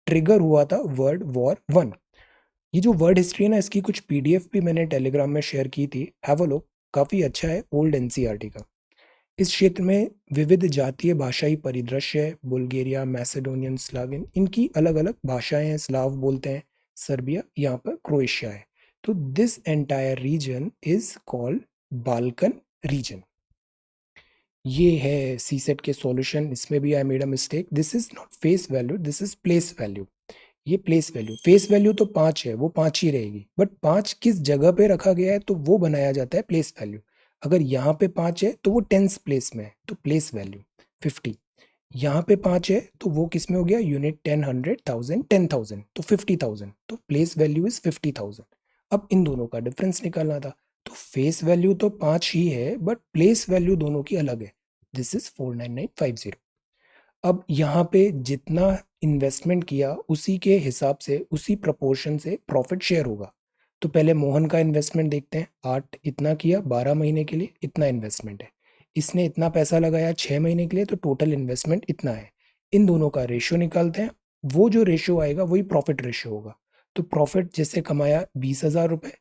ट्रिगर हुआ था वर्ल्ड वॉर 1। ये जो वर्ड हिस्ट्री है ना, इसकी कुछ पीडीएफ भी मैंने टेलीग्राम में शेयर की थी, हैव अ लुक, काफी अच्छा है, ओल्ड एनसीईआरटी का। इस क्षेत्र में विविध जातीय भाषाई परिदृश्य है। बुल्गारिया, मैसेडोनियन, स्लावियन, इनकी अलग अलग भाषाएं हैं, स्लाव बोलते हैं। सर्बिया, यहाँ पर क्रोएशिया है। तो this entire reason is called Balkan reason. ये है सीसेट के सॉल्यूशन। इसमें भी I made a mistake, this is not face value, this is place value. ये प्लेस वैल्यू, फेस वैल्यू तो 5 है, वो 5 ही रहेगी, बट 5 किस जगह पे रखा गया है तो वो बनाया जाता है प्लेस वैल्यू। अगर यहाँ पे 5 है तो वो टेंस प्लेस में है, तो प्लेस वैल्यू 50। यहाँ पे 5 है तो वो किस में हो गया, यूनिट 10, 100, 1000, 10,000, तो 50,000, तो प्लेस वैल्यू इज 50,000। अब इन दोनों का डिफरेंस निकालना था, तो फेस वैल्यू तो 5 ही है बट प्लेस वैल्यू दोनों की अलग है, दिस इज 49950। अब यहाँ पे जितना इन्वेस्टमेंट किया उसी के हिसाब से, उसी प्रपोर्शन से प्रॉफिट शेयर होगा। तो पहले मोहन का इन्वेस्टमेंट देखते हैं, 8 इतना किया 12 महीने के लिए, इतना इन्वेस्टमेंट है। इसने इतना पैसा लगाया 6 महीने के लिए, तो टोटल इन्वेस्टमेंट इतना है। इन दोनों का रेशियो निकालते हैं, वो जो रेशियो आएगा वही प्रॉफिट रेशियो होगा। तो प्रॉफिट जैसे कमाया 20,000 रुपये,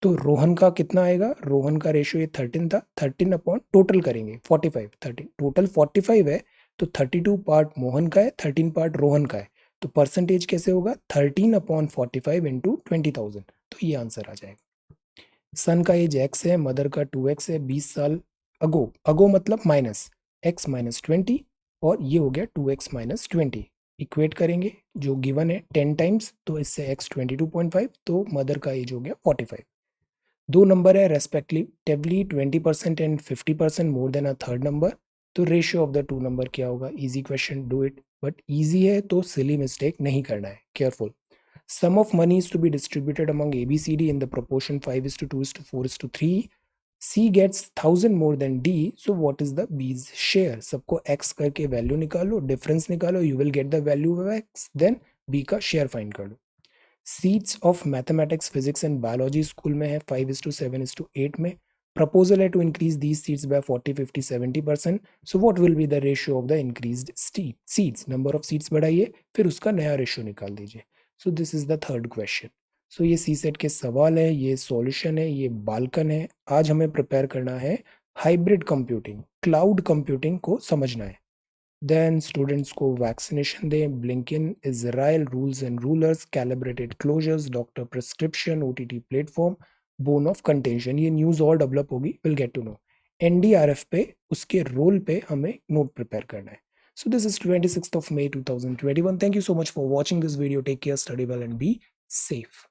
तो रोहन का कितना आएगा, रोहन का रेशियो ये 13 था, 13 अपॉन टोटल करेंगे 45, 30 टोटल 45 है, तो 32 पार्ट मोहन का है, 13 पार्ट रोहन का है। तो परसेंटेज कैसे होगा, 13/45 इंटू 20,000, तो ये आंसर आ जाएगा। सन का एज x है, मदर का 2x है, 20 साल अगो, अगो मतलब माइनस, x माइनस 20, और ये हो गया 2x माइनस 20। इक्वेट करेंगे, जो गिवन है 10 टाइम्स, तो इससे x 22.5, तो मदर का एज हो गया 45। दो नंबर है respectively 20% and 50% more than a third number, तो ratio of the two number क्या होगा, easy question, do it, but easy है तो सिली मिस्टेक नहीं करना है, careful. Sum of money is to be distributed among ABCD in the proportion 5:2:4:3। C gets 1000 more than D, so what is the B's share? सबको X करके value निकालो, difference निकालो, you will get the value of X, then B का share find कर लो। Seats of mathematics, physics and biology school में है 5:7:8 में। प्रपोजल है to increase these seats by 40, 50, 70%। So what will be the ratio of the increased seats, number of seats बढ़ाइए, फिर उसका नया रेशियो निकाल दीजिए। So this is the third question. सो ये सी सेट के सवाल है, ये सॉल्यूशन है, ये बाल्कन है। आज हमें प्रिपेयर करना है हाइब्रिड कंप्यूटिंग, क्लाउड कंप्यूटिंग को समझना है। देन स्टूडेंट्स को वैक्सीनेशन दें, Blinken, Israel, rules and rulers, calibrated closures, doctor prescription, OTT platform, bone of contention, ये न्यूज़ और डेवलप होगी, will get to know. NDRF पे, उसके रोल पे हमें नोट प्रिपेयर करना है। So this is 26th of May 2021. Thank you so much for watching this video. Take care, study well and be safe.